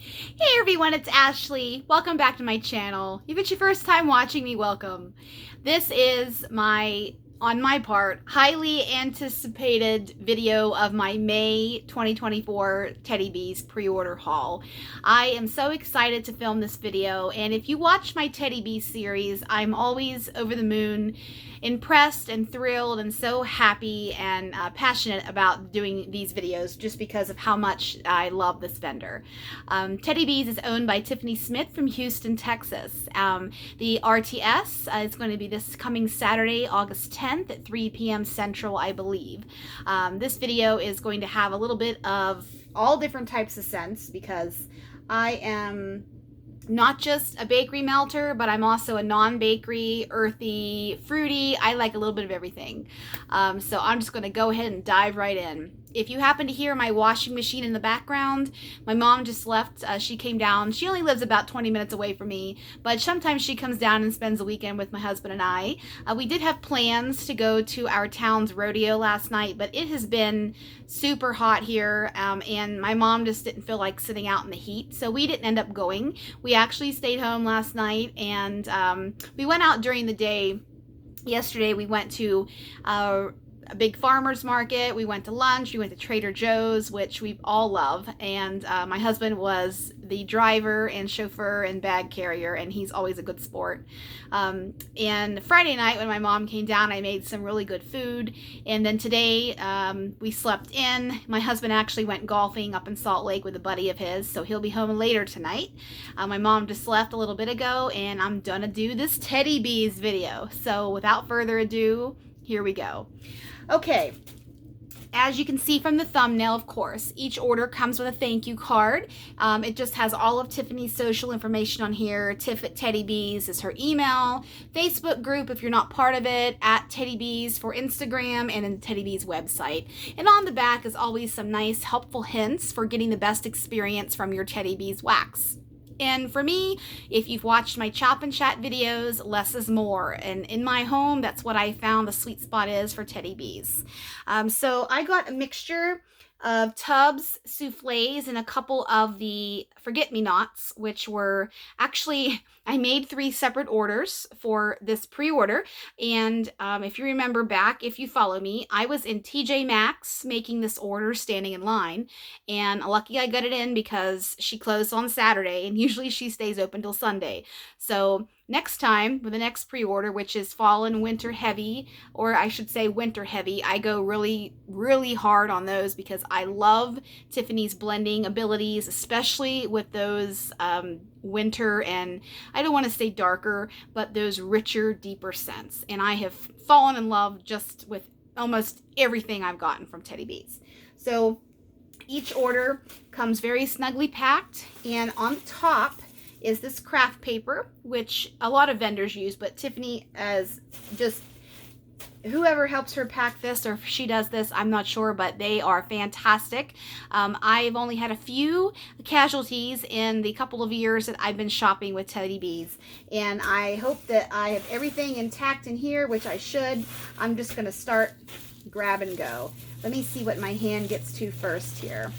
Hey everyone, it's Ashley. Welcome back to my channel. If it's your first time watching me, welcome. This is on my part, highly anticipated video of my May 2024 Teddy Bees pre-order haul. I am so excited to film this video, and if you watch my Teddy Bees series, I'm always over the moon, impressed and thrilled and so happy and passionate about doing these videos just because of how much I love this vendor. Teddy Bees is owned by Tiffany Smith from Houston, Texas. The RTS is going to be this coming Saturday, August 10th at 3 p.m. Central, I believe. This video is going to have a little bit of all different types of scents because I am not just a bakery melter, but I'm also a non-bakery, earthy, fruity. I like a little bit of everything. So I'm just going to go ahead and dive right in. If you happen to hear my washing machine in the background, my mom just left. She came down. She only lives about 20 minutes away from me, but sometimes she comes down and spends the weekend with my husband and I. We did have plans to go to our town's rodeo last night, but it has been super hot here, and my mom just didn't feel like sitting out in the heat, so we didn't end up going. We actually stayed home last night, and we went out during the day. Yesterday we went to a big farmer's market. We went to lunch. We went to Trader Joe's, which we all love. And my husband was the driver and chauffeur and bag carrier, and he's always a good sport. And Friday night when my mom came down, I made some really good food. And then today we slept in. My husband actually went golfing up in Salt Lake with a buddy of his, so he'll be home later tonight. My mom just left a little bit ago, and I'm gonna do this Teddy Bees video. So without further ado, here we go. Okay, as you can see from the thumbnail, of course, each order comes with a thank you card. It just has all of Tiffany's social information on here. Tiff at Teddy Bees is her email, Facebook group if you're not part of it, at Teddy Bees for Instagram, and in Teddy Bees website. And on the back is always some nice helpful hints for getting the best experience from your Teddy Bees wax. And for me, if you've watched my Chop and Chat videos, less is more. And in my home, that's what I found the sweet spot is for Teddy Bees. So I got a mixture of tubs, souffles, and a couple of the forget-me-nots, which were actually, I made 3 separate orders for this pre-order. And if you remember back, if you follow me, I was in TJ Maxx making this order, standing in line. And lucky I got it in because she closed on Saturday, and usually she stays open till Sunday. So next time, with the next pre-order, which is fall and winter heavy, or I should say winter heavy, I go really, really hard on those because I love Tiffany's blending abilities, especially with those winter and, I don't want to say darker, but those richer, deeper scents. And I have fallen in love just with almost everything I've gotten from Teddy Bees. So each order comes very snugly packed, and on the top is this craft paper, which a lot of vendors use, but Tiffany, as just whoever helps her pack this, or if she does this, I'm not sure, but they are fantastic. I've only had a few casualties in the couple of years that I've been shopping with Teddy Bees, and I hope that I have everything intact in here, which I should. I'm just going to start grab and go. Let me see what my hand gets to first here.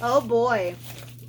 Oh boy.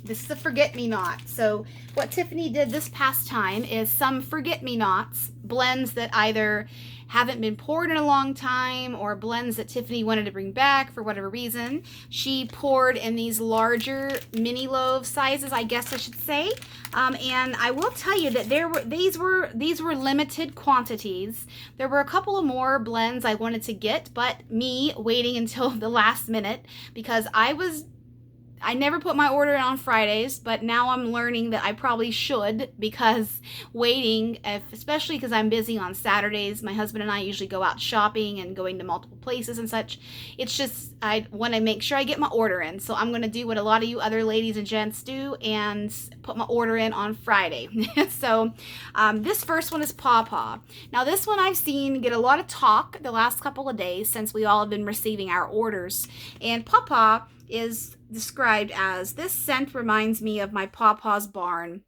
This is a forget-me-not. So what Tiffany did this past time is some forget-me-nots, blends that either haven't been poured in a long time or blends that Tiffany wanted to bring back for whatever reason. She poured in these larger mini loaf sizes, I guess I should say. And I will tell you that these were limited quantities. There were a couple of more blends I wanted to get, but me waiting until the last minute because I never put my order in on Fridays, but now I'm learning that I probably should, because waiting, especially because I'm busy on Saturdays, my husband and I usually go out shopping and going to multiple places and such. It's just, I want to make sure I get my order in. So I'm going to do what a lot of you other ladies and gents do and put my order in on Friday. So this first one is Paw Paw. Now this one I've seen get a lot of talk the last couple of days since we all have been receiving our orders. And Paw Paw is described as, this scent reminds me of my Pawpaw's barn.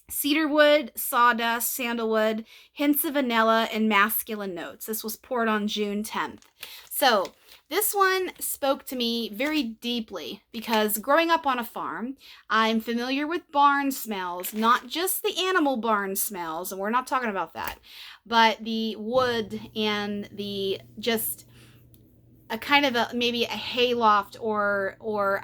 Cedarwood, sawdust, sandalwood, hints of vanilla, and masculine notes. This was poured on June 10th. So This one spoke to me very deeply because growing up on a farm, I'm familiar with barn smells, not just the animal barn smells, and we're not talking about that, but the wood and the just a kind of a maybe a hayloft or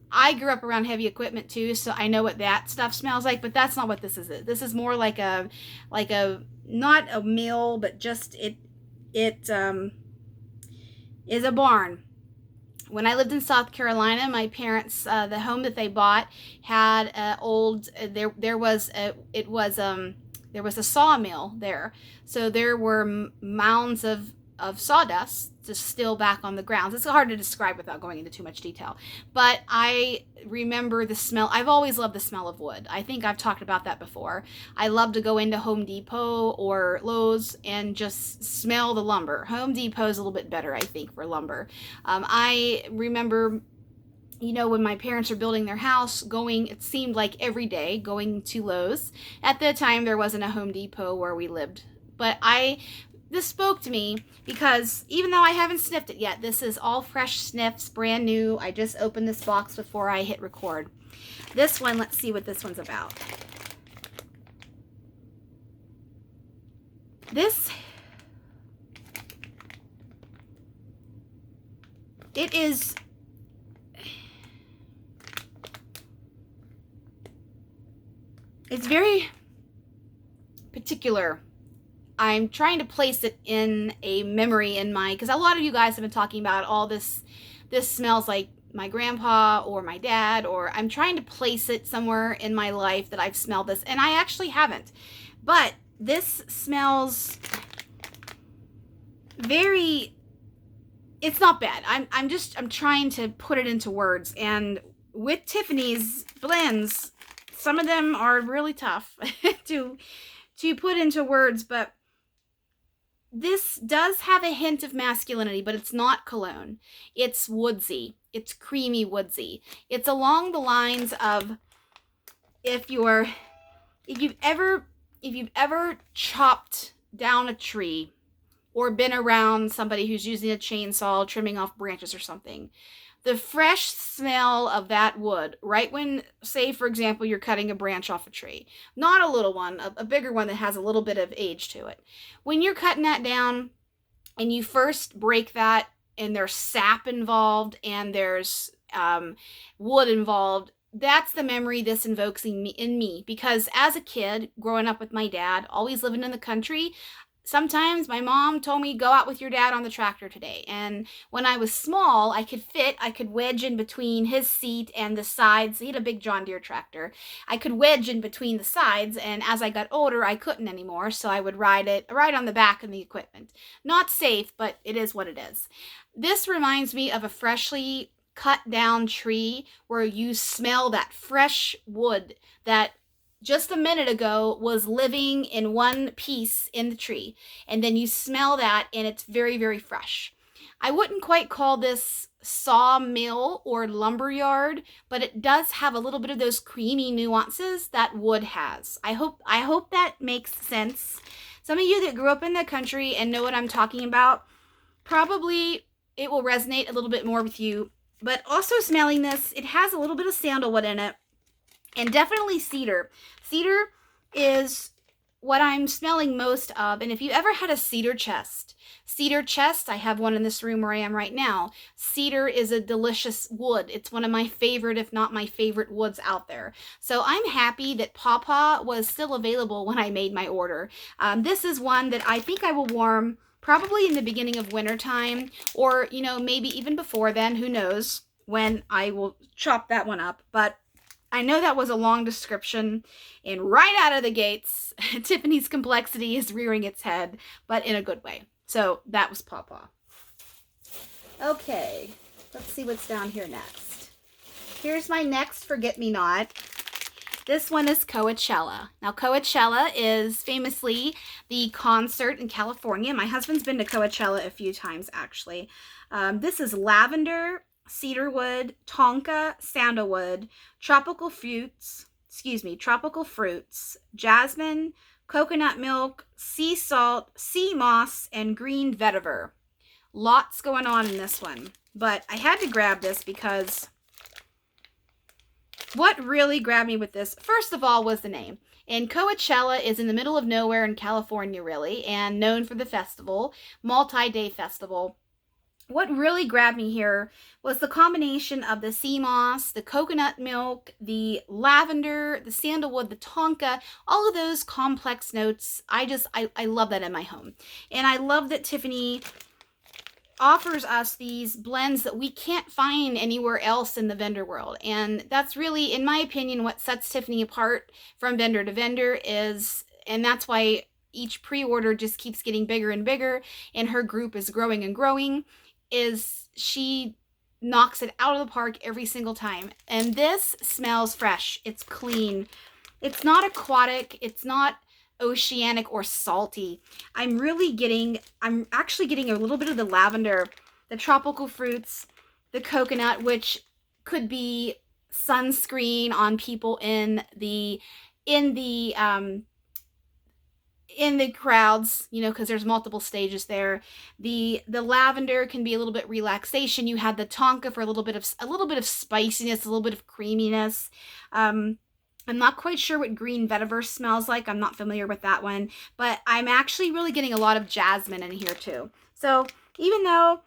I grew up around heavy equipment too, so I know what that stuff smells like, but that's not what this is. This is more like a not a mill, but just it is a barn. When I lived in South Carolina, my parents, the home that they bought had old. There was a sawmill there, so there were mounds of sawdust just still back on the grounds. It's hard to describe without going into too much detail, but I remember the smell. I've always loved the smell of wood. I think I've talked about that before. I love to go into Home Depot or Lowe's and just smell the lumber. Home Depot is a little bit better, I think, for lumber. I remember, you know, when my parents were building their house, it seemed like every day going to Lowe's. At the time, there wasn't a Home Depot where we lived, but this spoke to me because even though I haven't sniffed it yet, this is all fresh sniffs, brand new. I just opened this box before I hit record. This one, let's see what this one's about. It's very particular. I'm trying to place it in a memory in my, because a lot of you guys have been talking about all this smells like my grandpa or my dad, or I'm trying to place it somewhere in my life that I've smelled this, and I actually haven't. But this smells very, it's not bad. I'm trying to put it into words, and with Tiffany's blends, some of them are really tough to put into words, but this does have a hint of masculinity, but it's not cologne. It's woodsy. It's creamy woodsy. It's along the lines of if you've ever chopped down a tree or been around somebody who's using a chainsaw trimming off branches or something. The fresh smell of that wood, right when, say, for example, you're cutting a branch off a tree. Not a little one, a bigger one that has a little bit of age to it. When you're cutting that down and you first break that and there's sap involved and there's wood involved, that's the memory this invokes in me. Because as a kid, growing up with my dad, always living in the country, sometimes my mom told me, go out with your dad on the tractor today. And when I was small, I could wedge in between his seat and the sides. He had a big John Deere tractor. I could wedge in between the sides. And as I got older, I couldn't anymore. So I would ride on the back of the equipment. Not safe, but it is what it is. This reminds me of a freshly cut down tree where you smell that fresh wood that just a minute ago was living in one piece in the tree. And then you smell that and it's very, very fresh. I wouldn't quite call this sawmill or lumberyard, but it does have a little bit of those creamy nuances that wood has. I hope that makes sense. Some of you that grew up in the country and know what I'm talking about, probably it will resonate a little bit more with you. But also smelling this, it has a little bit of sandalwood in it. And definitely cedar. Cedar is what I'm smelling most of. And if you ever had a cedar chest, I have one in this room where I am right now. Cedar is a delicious wood. It's one of my favorite, if not my favorite woods out there. So I'm happy that Pawpaw was still available when I made my order. This is one that I think I will warm probably in the beginning of wintertime, or, you know, maybe even before then, who knows when I will chop that one up. But I know that was a long description, and right out of the gates, Tiffany's complexity is rearing its head, but in a good way. So that was Pawpaw. Okay, let's see what's down here next. Here's my next forget-me-not. This one is Coachella. Now, Coachella is famously the concert in California. My husband's been to Coachella a few times, actually. This is lavender, cedarwood, tonka, sandalwood, tropical fruits, jasmine, coconut milk, sea salt, sea moss, and green vetiver. Lots going on in this one. But I had to grab this because what really grabbed me with this, first of all, was the name. And Coachella is in the middle of nowhere in California, really, and known for the festival, multi-day festival. What really grabbed me here was the combination of the sea moss, the coconut milk, the lavender, the sandalwood, the tonka, all of those complex notes. I love that in my home. And I love that Tiffany offers us these blends that we can't find anywhere else in the vendor world. And that's really, in my opinion, what sets Tiffany apart from vendor to vendor is, and that's why each pre-order just keeps getting bigger and bigger, and her group is growing and growing, is she knocks it out of the park every single time. And this smells fresh. It's clean. It's not aquatic. It's not oceanic or salty. I'm actually getting a little bit of the lavender, the tropical fruits, the coconut, which could be sunscreen on people in the crowds, you know, because there's multiple stages there. The lavender can be a little bit relaxation. You had the tonka for a little bit of spiciness, a little bit of creaminess. I'm not quite sure what green vetiver smells like. I'm not familiar with that one, but I'm actually really getting a lot of jasmine in here too. So even though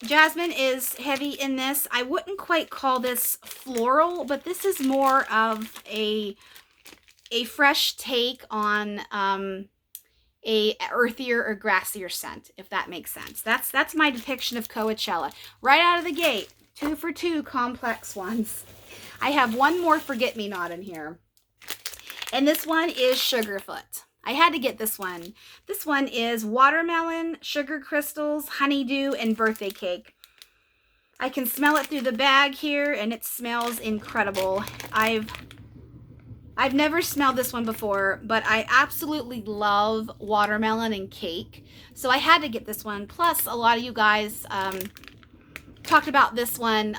jasmine is heavy in this, I wouldn't quite call this floral, but this is more of a fresh take on a earthier or grassier scent, if that makes sense. That's my depiction of Coachella. Right out of the gate, 2 for 2 complex ones. I have one more forget-me-not in here. And this one is Sugarfoot. I had to get this one. This one is watermelon, sugar crystals, honeydew, and birthday cake. I can smell it through the bag here, and it smells incredible. I've never smelled this one before, but I absolutely love watermelon and cake. So I had to get this one. Plus, a lot of you guys talked about this one.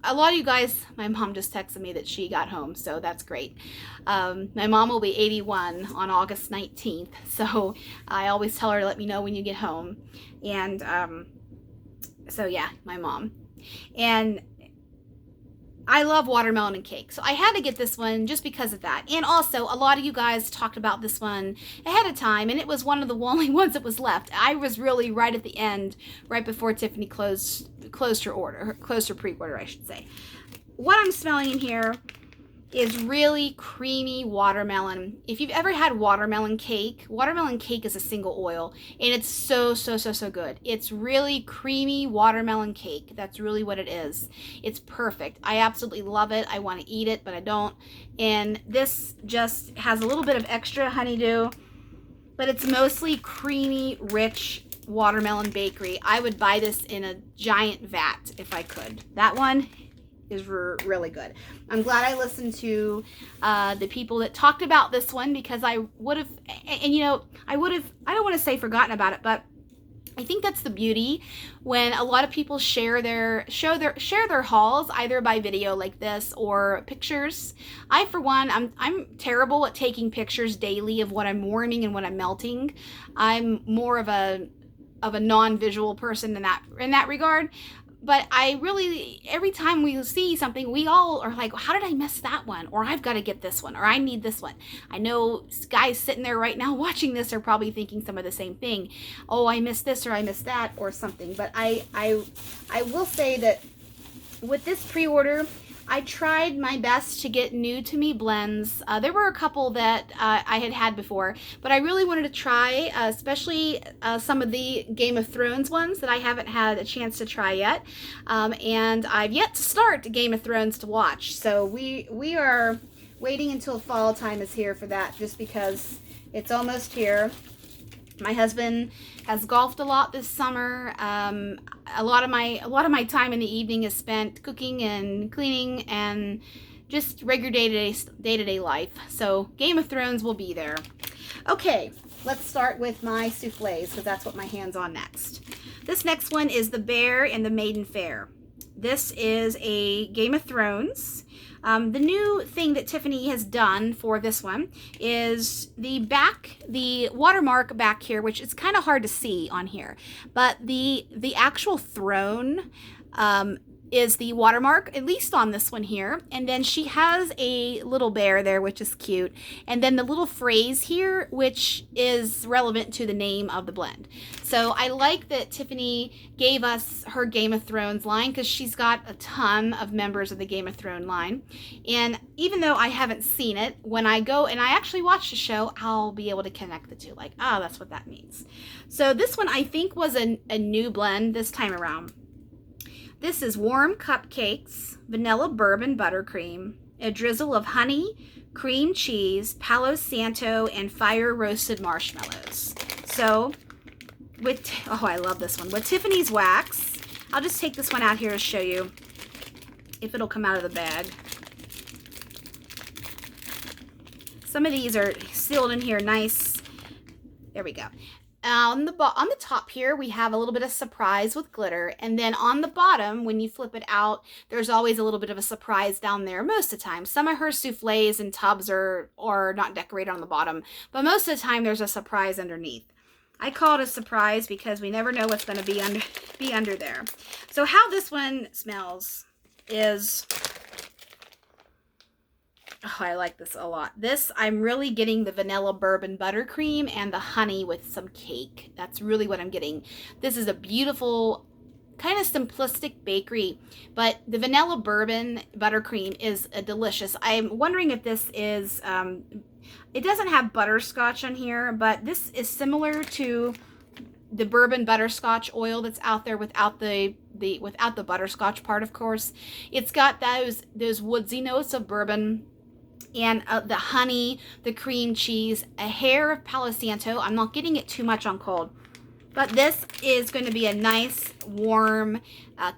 A lot of you guys, my mom just texted me that she got home, so that's great. My mom will be 81 on August 19th, so I always tell her to let me know when you get home. And so yeah, my mom. And I love watermelon and cake, so I had to get this one just because of that. And also, a lot of you guys talked about this one ahead of time, and it was one of the only ones that was left. I was really right at the end, right before Tiffany closed her pre-order, I should say. What I'm smelling in here is really creamy watermelon. If you've ever had watermelon cake is a single oil, and it's so good. It's really creamy watermelon cake. That's really what it is. It's perfect. I absolutely love it. I want to eat it, but I don't. And this just has a little bit of extra honeydew, but it's mostly creamy, rich watermelon bakery. I would buy this in a giant vat if I could. That one is really good. I'm glad I listened to the people that talked about this one, because I would have, and you know, I don't want to say forgotten about it, but I think that's the beauty when a lot of people share their hauls either by video like this or pictures. I, for one, I'm terrible at taking pictures daily of what I'm warming and what I'm melting. I'm more of a non-visual person in that regard. But I really, every time we see something, we all are like, how did I miss that one? Or I've got to get this one, or I need this one. I know guys sitting there right now watching this are probably thinking some of the same thing. Oh, I missed this, or I missed that, or something. But I will say that with this pre-order, I tried my best to get new to me blends. There were a couple that I had before, but I really wanted to try, especially some of the Game of Thrones ones that I haven't had a chance to try yet. And I've yet to start Game of Thrones to watch. So we are waiting until fall time is here for that, just because it's almost here. My husband has golfed a lot this summer. A lot of my time in the evening is spent cooking and cleaning and just regular day-to-day life. So Game of Thrones will be there. Okay, let's start with my soufflés, because that's what my hand's on next. This next one is the Bear and the Maiden Fair. This is a Game of Thrones. The new thing that Tiffany has done for this one is the watermark back here, which is kind of hard to see on here, but the actual throne is the watermark, at least on this one here. And then she has a little bear there, which is cute. And then the little phrase here, which is relevant to the name of the blend. So I like that Tiffany gave us her Game of Thrones line, because she's got a ton of members of the Game of Thrones line. And even though I haven't seen it, when I go and I actually watch the show, I'll be able to connect the two. Like, oh, that's what that means. So this one I think was a new blend this time around. This is warm cupcakes, vanilla bourbon buttercream, a drizzle of honey, cream cheese, Palo Santo, and fire roasted marshmallows. So, I love this one. With Tiffany's wax, I'll just take this one out here to show you if it'll come out of the bag. Some of these are sealed in here nice. There we go. On the top here, we have a little bit of surprise with glitter. And then on the bottom, when you flip it out, there's always a little bit of a surprise down there most of the time. Some of her souffles and tubs are not decorated on the bottom, but most of the time there's a surprise underneath. I call it a surprise because we never know what's going to be under there. So how this one smells is... Oh, I like this a lot. This, I'm really getting the vanilla bourbon buttercream and the honey with some cake. That's really what I'm getting. This is a beautiful, kind of simplistic bakery, but the vanilla bourbon buttercream is delicious. I'm wondering if this is, it doesn't have butterscotch on here, but this is similar to the bourbon butterscotch oil that's out there without the butterscotch part, of course. It's got those woodsy notes of bourbon, and the honey, the cream cheese, a hair of Palo Santo. I'm not getting it too much on cold, but this is going to be a nice warm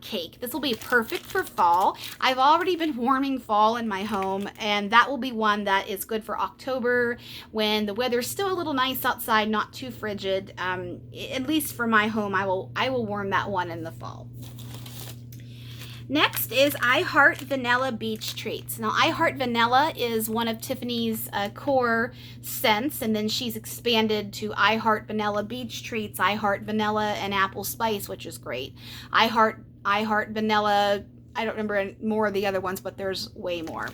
cake. This will be perfect for fall. I've already been warming fall in my home, and that will be one that is good for October when the weather's still a little nice outside, not too frigid. At least for my home, I will warm that one in the fall. Next is I Heart Vanilla Beach Treats. Now, I Heart Vanilla is one of Tiffany's core scents, and then she's expanded to I Heart Vanilla Beach Treats, I Heart Vanilla and Apple Spice, which is great. I Heart Vanilla, I don't remember more of the other ones, but there's way more.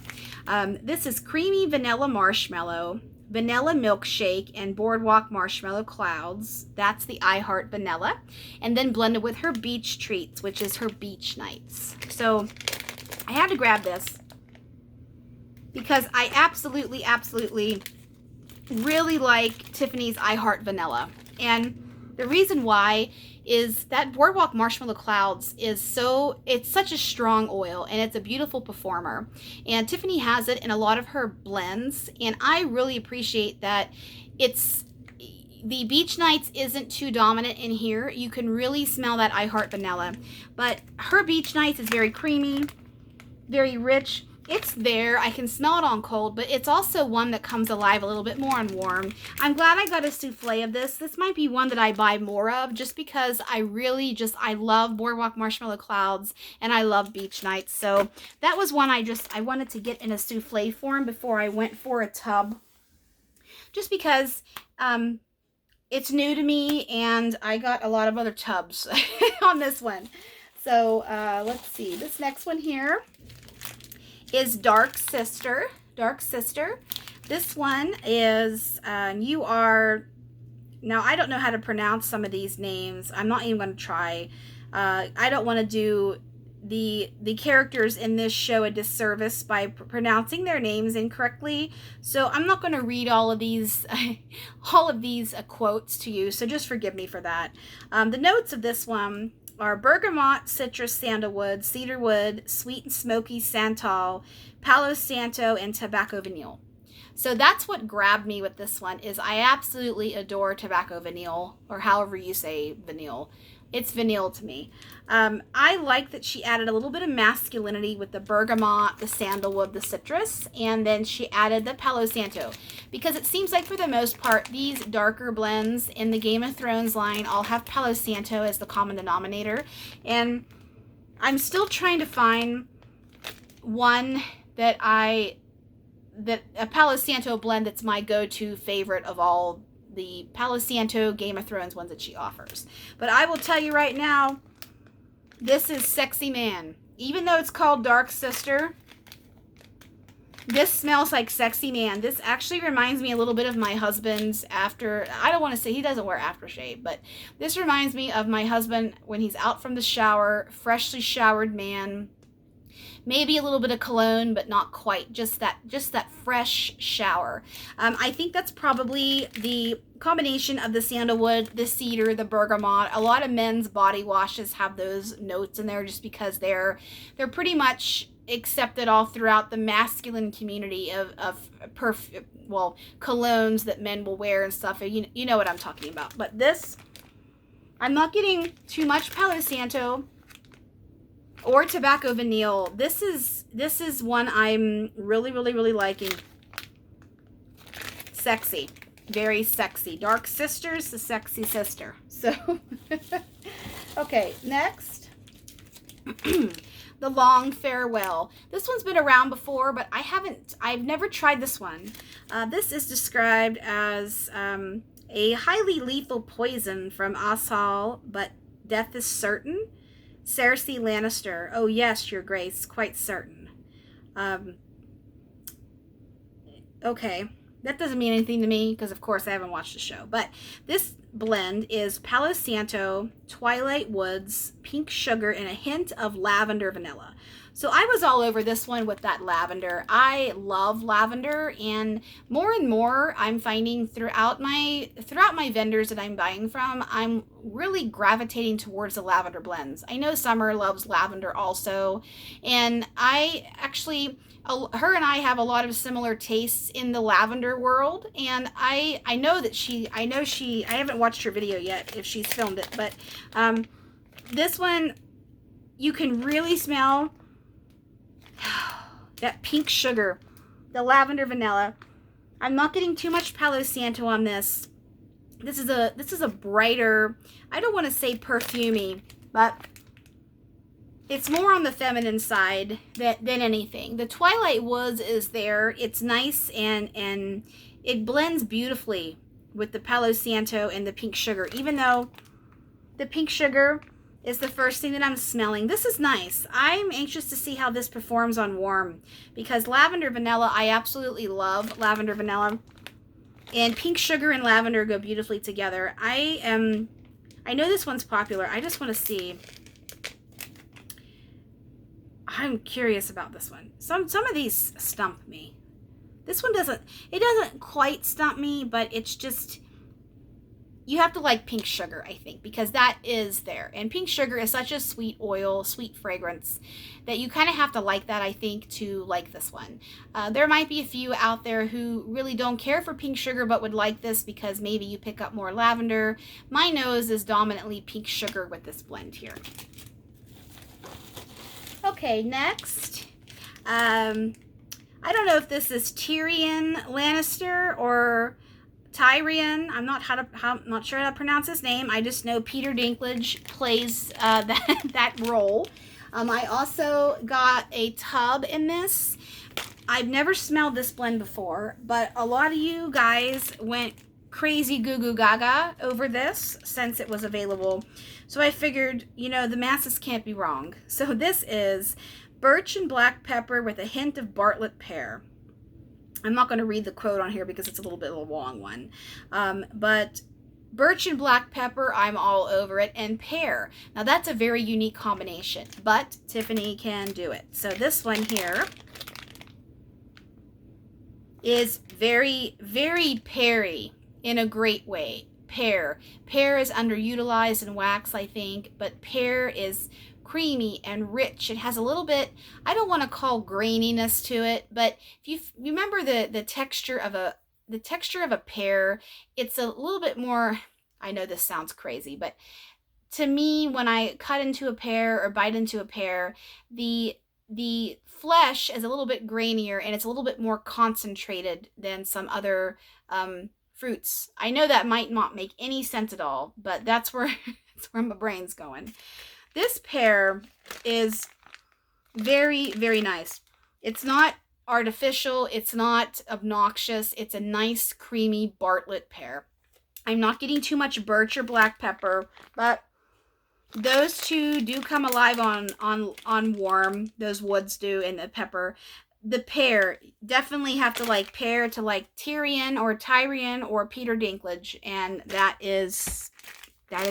This is Creamy Vanilla Marshmallow, Vanilla Milkshake, and Boardwalk Marshmallow Clouds. That's the I Heart Vanilla. And then blended with her Beach Treats, which is her beach nights. So I had to grab this because I absolutely really like Tiffany's I Heart Vanilla. And the reason why is that Boardwalk Marshmallow Clouds is it's such a strong oil, and it's a beautiful performer. And Tiffany has it in a lot of her blends, and I really appreciate that the Beach Nights isn't too dominant in here. You can really smell that I Heart Vanilla. But her Beach Nights is very creamy, very rich. It's there. I can smell it on cold, but it's also one that comes alive a little bit more on warm. I'm glad I got a souffle of this. This might be one that I buy more of just because I love Boardwalk Marshmallow Clouds and I love Beach Nights. So that was one I wanted to get in a souffle form before I went for a tub. Just because it's new to me and I got a lot of other tubs on this one. So let's see. This next one here is Dark Sister. This one is, now I don't know how to pronounce some of these names. I'm not even going to try. I don't want to do the characters in this show a disservice by pronouncing their names incorrectly. So I'm not going to read all of these quotes to you. So just forgive me for that. The notes of this one are bergamot, citrus, sandalwood, cedarwood, sweet and smoky santal, Palo Santo, and tobacco vanille. So that's what grabbed me with this one. Is I absolutely adore tobacco vanille, or however you say vanille. It's vanille to me. I like that she added a little bit of masculinity with the bergamot, the sandalwood, the citrus, and then she added the Palo Santo. Because it seems like for the most part, these darker blends in the Game of Thrones line all have Palo Santo as the common denominator. And I'm still trying to find one that a Palo Santo blend that's my go-to favorite of all the Palo Santo Game of Thrones ones that she offers. But I will tell you right now, this is Sexy Man. Even though it's called Dark Sister, this smells like Sexy Man. This actually reminds me a little bit of my husband's I don't want to say he doesn't wear aftershave, but this reminds me of my husband when he's out from the shower, freshly showered man. Maybe a little bit of cologne, but not quite. Just that fresh shower. I think that's probably the combination of the sandalwood, the cedar, the bergamot. A lot of men's body washes have those notes in there just because they're pretty much accepted all throughout the masculine community of colognes that men will wear and stuff. You know what I'm talking about. But this, I'm not getting too much Palo Santo or tobacco vanille. This is one I'm really liking. Sexy. Very sexy. Dark Sister's the sexy sister. So, okay, next. The Long Farewell. This one's been around before, but I've never tried this one. This is described as a highly lethal poison from Asal, but death is certain. Cersei Lannister. Oh yes, your grace, quite certain. Okay, that doesn't mean anything to me because of course I haven't watched the show. But this blend is Palo Santo, Twilight Woods, pink sugar, and a hint of lavender vanilla. So I was all over this one with that lavender. I love lavender, and more I'm finding throughout my vendors that I'm buying from, I'm really gravitating towards the lavender blends. I know Summer loves lavender also, and I actually, her and I have a lot of similar tastes in the lavender world, and I haven't watched her video yet if she's filmed it, but this one, you can really smell that pink sugar, the lavender vanilla. I'm not getting too much Palo Santo on this. This is a brighter, I don't want to say perfumey, but it's more on the feminine side than anything. The Twilight Woods is there. It's nice and it blends beautifully with the Palo Santo and the pink sugar, even though the pink sugar is the first thing that I'm smelling. This is nice. I'm anxious to see how this performs on warm, because lavender vanilla, I absolutely love lavender vanilla, and pink sugar and lavender go beautifully together. I know this one's popular. I just want to see. I'm curious about this one. Some of these stump me. This one doesn't quite stump me, but it's just, you have to like pink sugar, I think, because that is there. And pink sugar is such a sweet oil, sweet fragrance, that you kind of have to like that, I think, to like this one. There might be a few out there who really don't care for pink sugar but would like this because maybe you pick up more lavender. My nose is dominantly pink sugar with this blend here. Okay, next. I don't know if this is Tyrion Lannister or Tyrion. I'm not sure how to pronounce his name. I just know Peter Dinklage plays that role. I also got a tub in this. I've never smelled this blend before, but a lot of you guys went crazy goo goo gaga over this since it was available. So I figured, you know, the masses can't be wrong. So this is birch and black pepper with a hint of Bartlett pear. I'm not going to read the quote on here because it's a little bit of a long one. But birch and black pepper, I'm all over it. And pear. Now that's a very unique combination, but Tiffany can do it. So this one here is very, very peary in a great way. Pear. Pear is underutilized in wax, I think, but pear is creamy and rich. It has a little bit, I don't want to call graininess to it, but if you remember the texture of a pear, it's a little bit more, I know this sounds crazy, but to me, when I cut into a pear or bite into a pear, the flesh is a little bit grainier and it's a little bit more concentrated than some other fruits. I know that might not make any sense at all, but that's where my brain's going. This pear is very, very nice. It's not artificial. It's not obnoxious. It's a nice, creamy Bartlett pear. I'm not getting too much birch or black pepper, but those two do come alive on warm. Those woods do, and the pepper. The pear, definitely have to like pear to like Tyrion or Peter Dinklage, and that is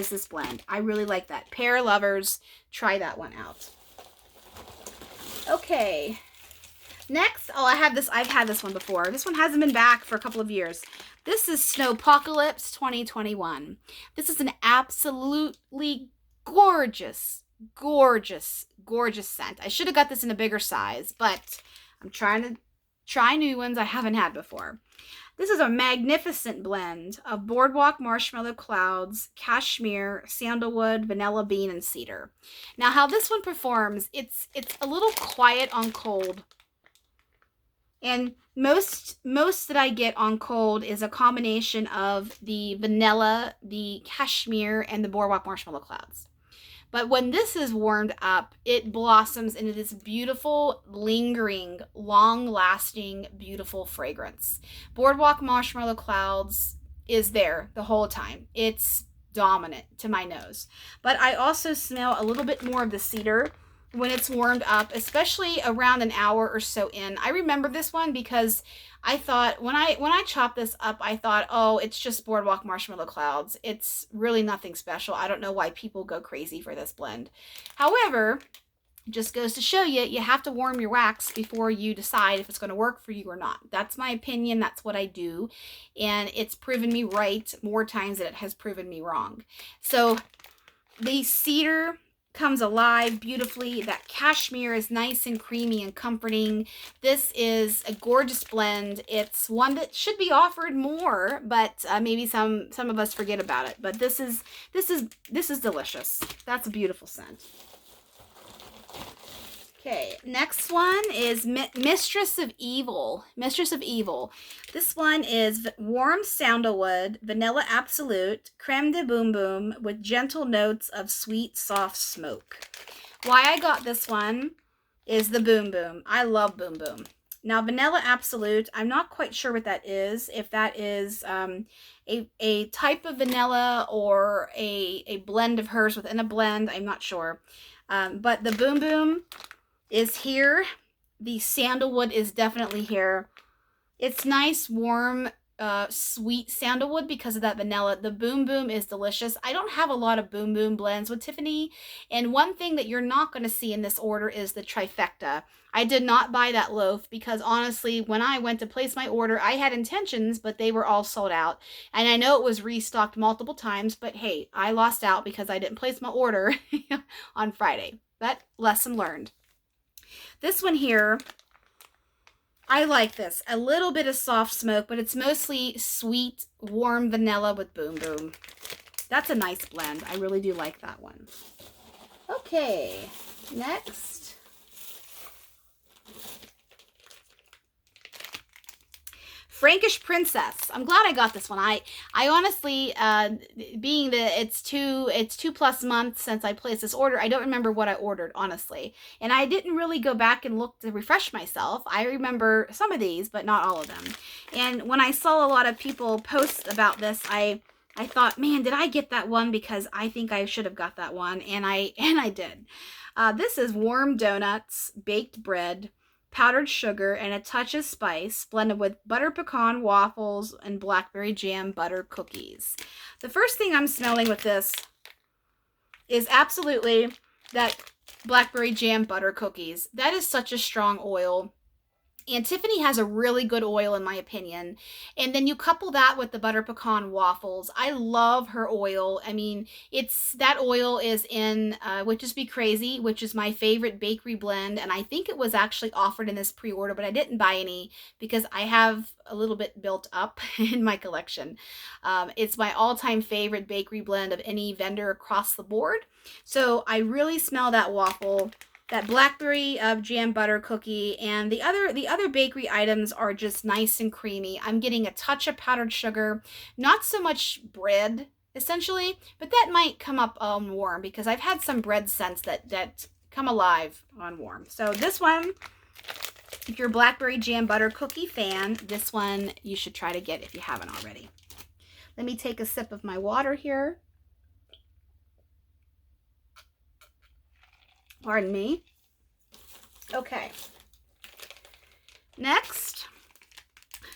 this blend. I really like that. Pear lovers, try that one out. Okay. Next, oh, I've had this one before. This one hasn't been back for a couple of years. This is Snowpocalypse 2021. This is an absolutely gorgeous, gorgeous, gorgeous scent. I should have got this in a bigger size, but I'm trying to try new ones I haven't had before. This is a magnificent blend of Boardwalk Marshmallow Clouds, Cashmere, Sandalwood, Vanilla Bean, and Cedar. Now, how this one performs, it's a little quiet on cold. And most that I get on cold is a combination of the vanilla, the cashmere, and the Boardwalk Marshmallow Clouds. But when this is warmed up, it blossoms into this beautiful, lingering, long-lasting, beautiful fragrance. Boardwalk Marshmallow Clouds is there the whole time. It's dominant to my nose. But I also smell a little bit more of the cedar when it's warmed up, especially around an hour or so in. I remember this one because I thought when I chopped this up, I thought, oh, it's just Boardwalk Marshmallow Clouds. It's really nothing special. I don't know why people go crazy for this blend. However, it just goes to show you, you have to warm your wax before you decide if it's going to work for you or not. That's my opinion. That's what I do. And it's proven me right more times than it has proven me wrong. So the cedar comes alive beautifully. That cashmere is nice and creamy and comforting. This is a gorgeous blend. It's one that should be offered more, but maybe some of us forget about it. But this is delicious. That's a beautiful scent. Okay, next one is Mistress of Evil. Mistress of Evil. This one is warm sandalwood, vanilla absolute, creme de boom boom with gentle notes of sweet, soft smoke. Why I got this one is the boom boom. I love boom boom. Now, vanilla absolute, I'm not quite sure what that is. If that is a type of vanilla or a blend of hers within a blend, I'm not sure. But the boom boom is here. The sandalwood is definitely here. It's nice, warm, sweet sandalwood because of that vanilla. The Boom Boom is delicious. I don't have a lot of Boom Boom blends with Tiffany, and one thing that you're not going to see in this order is the trifecta. I did not buy that loaf because honestly, when I went to place my order, I had intentions, but they were all sold out. And I know it was restocked multiple times, but hey, I lost out because I didn't place my order on Friday. That lesson learned. This one here, I like this. A little bit of soft smoke, but it's mostly sweet, warm vanilla with Boom Boom. That's a nice blend. I really do like that one. Okay, next. Frankish Princess. I'm glad I got this one. I honestly, being that it's 2+ months since I placed this order, I don't remember what I ordered, honestly. And I didn't really go back and look to refresh myself. I remember some of these, but not all of them. And when I saw a lot of people post about this, I thought, man, did I get that one? Because I think I should have got that one, and I did. This is warm donuts, baked bread, powdered sugar, and a touch of spice, blended with butter pecan waffles and blackberry jam butter cookies. The first thing I'm smelling with this is absolutely that blackberry jam butter cookies. That is such a strong oil. And Tiffany has a really good oil, in my opinion. And then you couple that with the butter pecan waffles. I love her oil. I mean, that oil is in Witches Be Crazy, which is my favorite bakery blend. And I think it was actually offered in this pre-order, but I didn't buy any because I have a little bit built up in my collection. It's my all-time favorite bakery blend of any vendor across the board. So I really smell that waffle, that blackberry jam butter cookie, and the other bakery items are just nice and creamy. I'm getting a touch of powdered sugar, not so much bread essentially, but that might come up on warm because I've had some bread scents that come alive on warm. So this one, if you're a blackberry jam butter cookie fan, this one you should try to get if you haven't already. Let me take a sip of my water here. Pardon me. Okay. Next,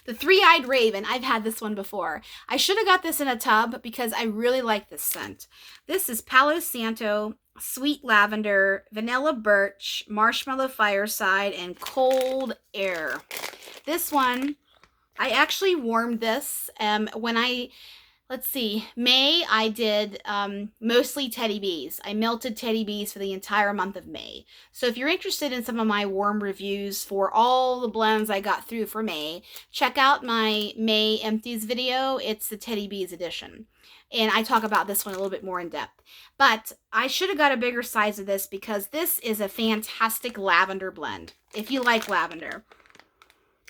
the Three-Eyed Raven. I've had this one before. I should have got this in a tub because I really like this scent. This is Palo Santo, Sweet Lavender, Vanilla Birch, Marshmallow Fireside, and Cold Air. This one, I actually warmed this when let's see, May, I did mostly Teddy Bees. I melted Teddy Bees for the entire month of May. So if you're interested in some of my warm reviews for all the blends I got through for May, check out my May Empties video. It's the Teddy Bees edition. And I talk about this one a little bit more in depth. But I should have got a bigger size of this because this is a fantastic lavender blend, if you like lavender.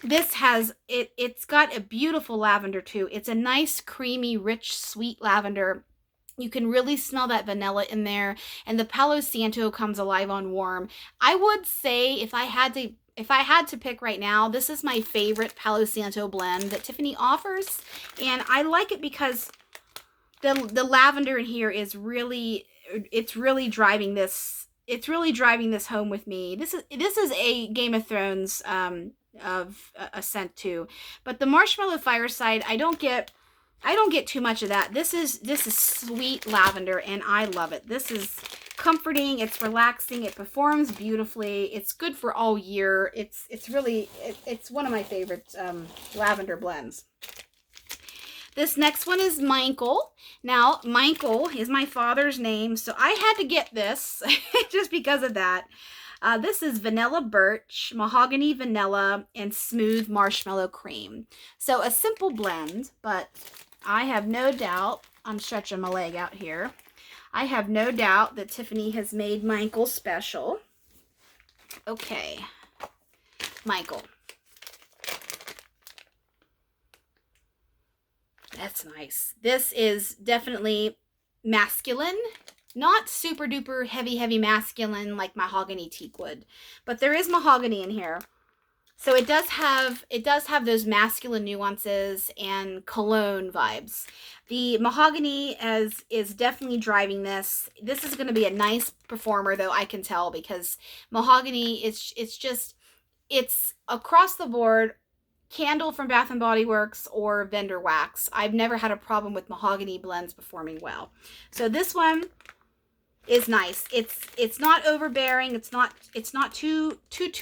This has, it's got a beautiful lavender too. It's a nice, creamy, rich, sweet lavender. You can really smell that vanilla in there. And the Palo Santo comes alive on warm. I would say if I had to pick right now, this is my favorite Palo Santo blend that Tiffany offers. And I like it because the lavender in here is really, it's really driving this home with me. This is a Game of Thrones of a scent too, but the Marshmallow Fireside, I don't get too much of that. This is sweet lavender and I love it. This is comforting, it's relaxing, it performs beautifully, it's good for all year. It's one of my favorite lavender blends. This next one is Michael. Now, Michael is my father's name, so I had to get this just because of that. This is Vanilla Birch, Mahogany Vanilla, and Smooth Marshmallow Cream. So a simple blend, but I have no doubt, I'm stretching my leg out here, I have no doubt that Tiffany has made Michael special. Okay, Michael. That's nice. This is definitely masculine. Not super duper heavy masculine like mahogany teak wood, but there is mahogany in here. So it does have those masculine nuances and cologne vibes. The mahogany is definitely driving this. This is going to be a nice performer though, I can tell, because mahogany it's across the board. Candle from Bath & Body Works or vendor wax. I've never had a problem with mahogany blends performing well. So this one is nice. It's not overbearing. It's not too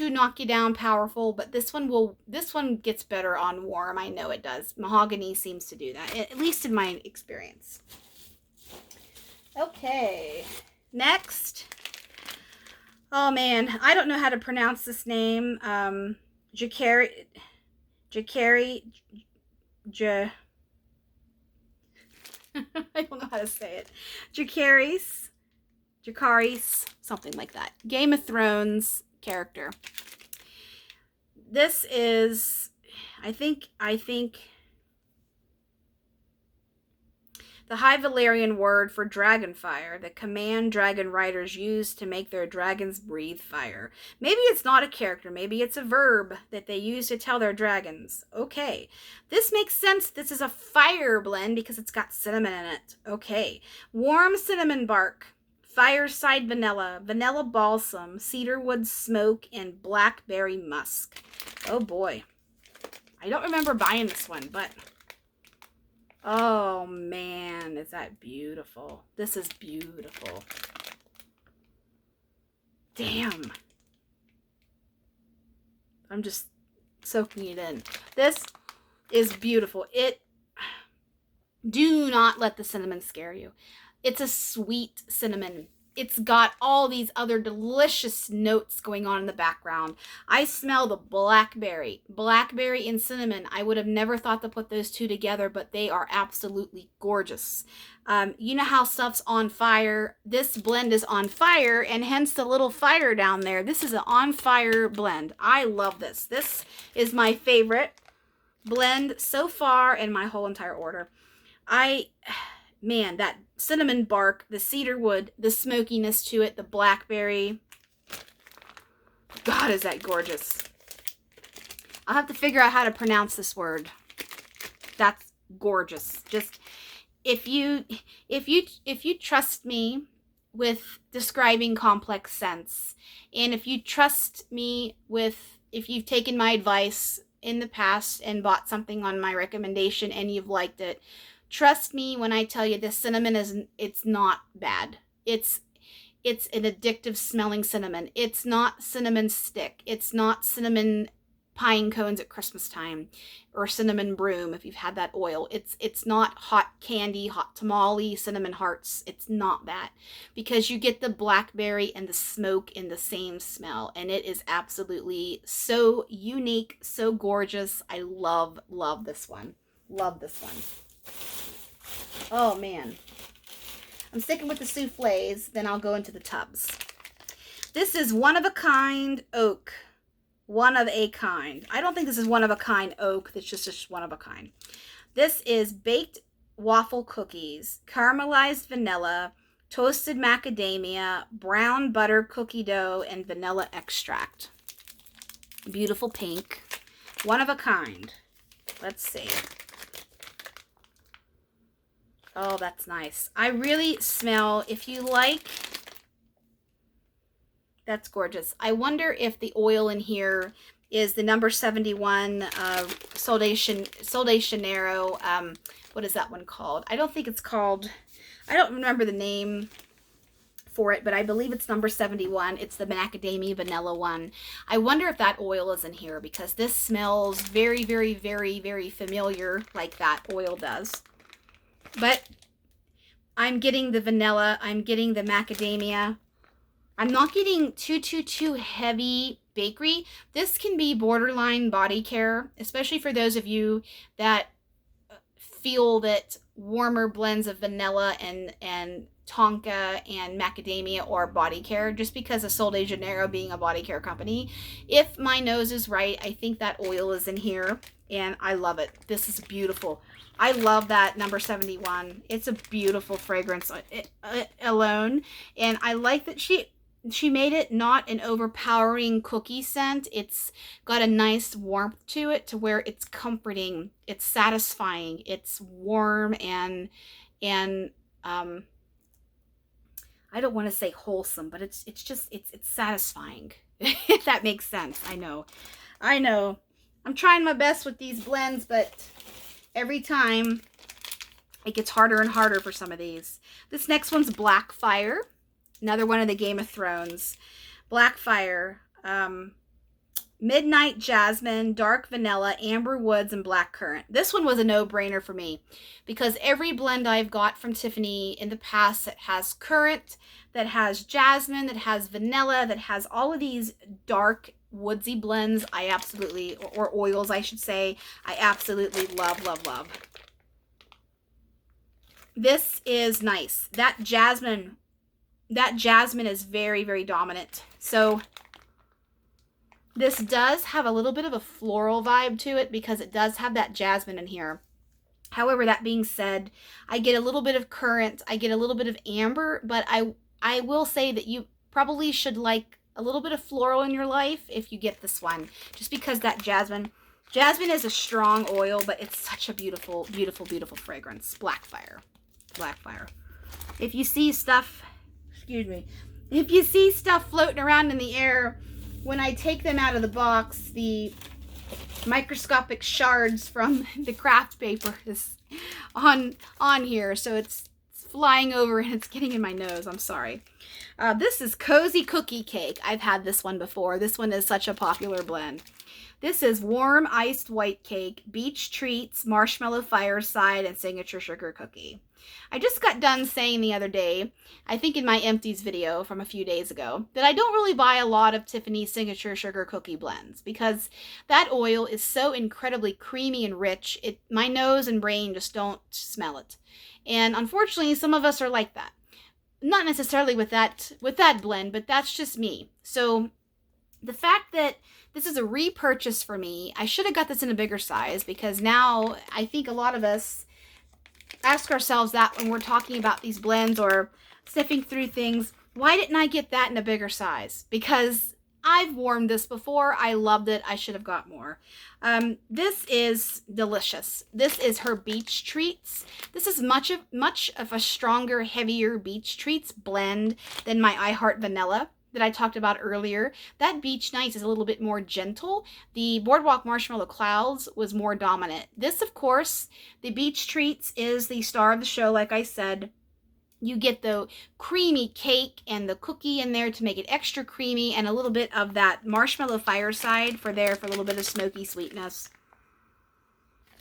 knock you down powerful, but this one gets better on warm. I know it does. Mahogany seems to do that, at least in my experience. Okay, next. Oh man, I don't know how to pronounce this name. Jacari, I don't know how to say it. Jacaris, something like that. Game of Thrones character. This is, I think the High Valyrian word for dragon fire, the command dragon riders use to make their dragons breathe fire. Maybe it's not a character, maybe it's a verb that they use to tell their dragons. Okay, this makes sense. This is a fire blend because it's got cinnamon in it. Okay, warm cinnamon bark, fireside vanilla, vanilla balsam, cedarwood smoke, and blackberry musk. Oh boy, I don't remember buying this one, but oh man, is that beautiful. This is beautiful. Damn. I'm just soaking it in. This is beautiful. Do not let the cinnamon scare you. It's a sweet cinnamon. It's got all these other delicious notes going on in the background. I smell the blackberry and cinnamon. I would have never thought to put those two together, but they are absolutely gorgeous. You know how stuff's on fire? This blend is on fire, and hence the little fire down there. This is an on fire blend. I love this. This is my favorite blend so far in my whole entire order. man, that cinnamon bark, the cedar wood, the smokiness to it, the blackberry. God, is that gorgeous. I'll have to figure out how to pronounce this word. That's gorgeous. Just if you trust me with describing complex scents, and if you trust me with, if you've taken my advice in the past and bought something on my recommendation and you've liked it, trust me when I tell you this cinnamon it's not bad. It's an addictive smelling cinnamon. It's not cinnamon stick. It's not cinnamon pine cones at Christmas time, or cinnamon broom if you've had that oil. It's not hot candy, hot tamale, cinnamon hearts. It's not that, because you get the blackberry and the smoke in the same smell, and it is absolutely so unique, so gorgeous. I love this one. Love this one. Oh man. I'm sticking with the souffles, then I'll go into the tubs. This is one of a kind oak. One of a kind. I don't think this is one of a kind oak. It's just one of a kind. This is baked waffle cookies, caramelized vanilla, toasted macadamia, brown butter cookie dough, and vanilla extract. Beautiful pink. One of a kind. Let's see. Oh, that's nice. I really smell, if you like, that's gorgeous. I wonder if the oil in here is the number 71 Sol de Janeiro. What is that one called? I don't think it's called, I don't remember the name for it, but I believe it's number 71. It's the macadamia vanilla one. I wonder if that oil is in here, because this smells very, very, very, very familiar like that oil does. But I'm getting the vanilla. I'm getting the macadamia. I'm not getting too heavy bakery. This can be borderline body care, especially for those of you that feel that warmer blends of vanilla and tonka and macadamia or body care, just because of Sol de Janeiro being a body care company. If my nose is right, I think that oil is in here, and I love it. This is beautiful. I love that number 71. It's a beautiful fragrance alone, and I like that she made it not an overpowering cookie scent. It's got a nice warmth to it, to where it's comforting, it's satisfying, it's warm, and I don't want to say wholesome, but it's satisfying. If that makes sense. I know. I'm trying my best with these blends, but every time it gets harder and harder for some of these. This next one's Blackfire. Another one of the Game of Thrones. Blackfire. Midnight Jasmine, Dark Vanilla, Amber Woods, and Black Currant. This one was a no-brainer for me, because every blend I've got from Tiffany in the past that has currant, that has jasmine, that has vanilla, that has all of these dark woodsy blends, I absolutely, or oils I should say, I absolutely love. This is nice. That jasmine is very, very dominant. So this does have a little bit of a floral vibe to it, because it does have that jasmine in here. However, that being said, I get a little bit of currant, I get a little bit of amber, but I will say that you probably should like a little bit of floral in your life if you get this one, just because that jasmine is a strong oil, but it's such a beautiful, beautiful, beautiful fragrance. Blackfire. If you see stuff, if you see stuff floating around in the air, when I take them out of the box, the microscopic shards from the craft paper is on here, so it's flying over and it's getting in my nose. I'm sorry. This is Cozy Cookie Cake. I've had this one before. This one is such a popular blend. This is Warm Iced White Cake, Beach Treats, Marshmallow Fireside, and Signature Sugar Cookie. I just got done saying the other day, I think in my empties video from a few days ago, that I don't really buy a lot of Tiffany's Signature Sugar Cookie blends, because that oil is so incredibly creamy and rich, my nose and brain just don't smell it. And unfortunately, some of us are like that. Not necessarily with that blend, but that's just me. So the fact that this is a repurchase for me, I should have got this in a bigger size, because now I think a lot of us ask ourselves that when we're talking about these blends or sniffing through things. Why didn't I get that in a bigger size? Because I've warmed this before. I loved it. I should have got more. This is delicious. This is her Beach Treats. This is much of a stronger, heavier Beach Treats blend than my I Heart Vanilla that I talked about earlier. That Beach Nights is a little bit more gentle. The Boardwalk Marshmallow Clouds was more dominant. This, of course, the Beach Treats is the star of the show, like I said. You get the creamy cake and the cookie in there to make it extra creamy, and a little bit of that marshmallow fireside for a little bit of smoky sweetness.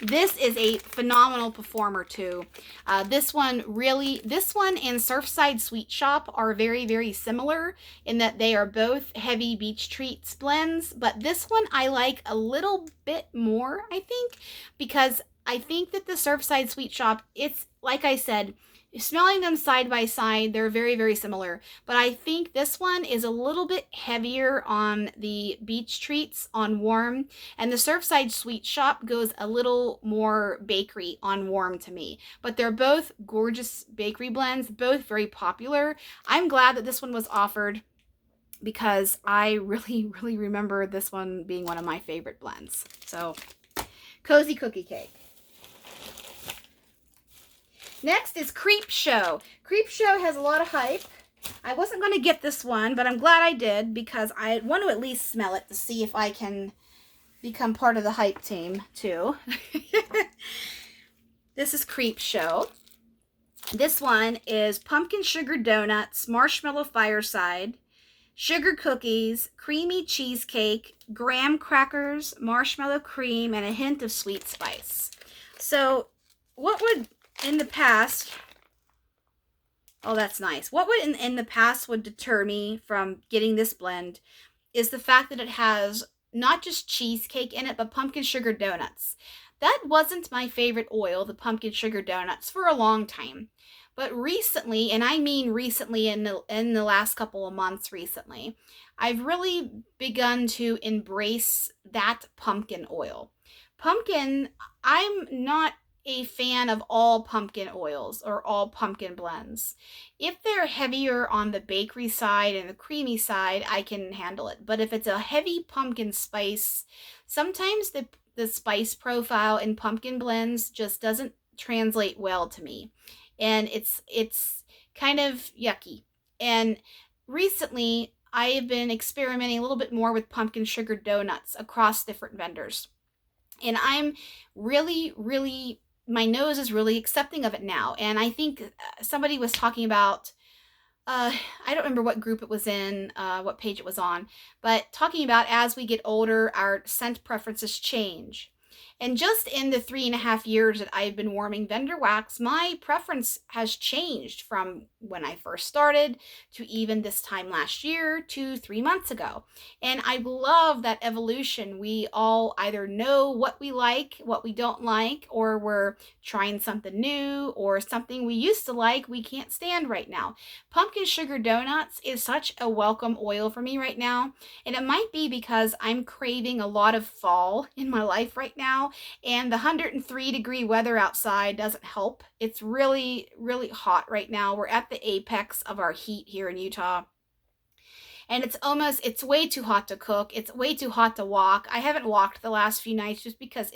This is a phenomenal performer too. This one and Surfside Sweet Shop are very, very similar in that they are both heavy Beach Treats blends, but this one I like a little bit more, I think, because I think that the Surfside Sweet Shop, it's like I said, smelling them side by side, they're very, very similar. But I think this one is a little bit heavier on the Beach Treats on warm. And the Surfside Sweet Shop goes a little more bakery on warm to me. But they're both gorgeous bakery blends, both very popular. I'm glad that this one was offered because I really, really remember this one being one of my favorite blends. So, Cozy Cookie Cake. Next is Creep Show. Creep Show has a lot of hype. I wasn't going to get this one, but I'm glad I did because I want to at least smell it to see if I can become part of the hype team too. This is Creep Show. This one is pumpkin sugar donuts, marshmallow fireside, sugar cookies, creamy cheesecake, graham crackers, marshmallow cream, and a hint of sweet spice. So what would in the past, oh, that's nice. What would in the past would deter me from getting this blend is the fact that it has not just cheesecake in it, but pumpkin sugar donuts. That wasn't my favorite oil, the pumpkin sugar donuts, for a long time. But recently, and I mean recently in the last couple of months recently, I've really begun to embrace that pumpkin oil. Pumpkin, I'm not a fan of all pumpkin oils or all pumpkin blends. If they're heavier on the bakery side and the creamy side, I can handle it. But if it's a heavy pumpkin spice, sometimes the spice profile in pumpkin blends just doesn't translate well to me. And it's kind of yucky. And recently, I have been experimenting a little bit more with pumpkin sugar donuts across different vendors. And I'm really, really, my nose is really accepting of it now. And I think somebody was talking about, I don't remember what group it was in, what page it was on, but talking about as we get older, our scent preferences change. And just in the 3.5 years that I've been warming vendor wax, my preference has changed from when I first started to even this time last year to 3 months ago. And I love that evolution. We all either know what we like, what we don't like, or we're trying something new, or something we used to like we can't stand right now. Pumpkin sugar donuts is such a welcome oil for me right now. And it might be because I'm craving a lot of fall in my life right now. And the 103-degree weather outside doesn't help. It's really, really hot right now. We're at the apex of our heat here in Utah. And it's way too hot to cook. It's way too hot to walk. I haven't walked the last few nights just because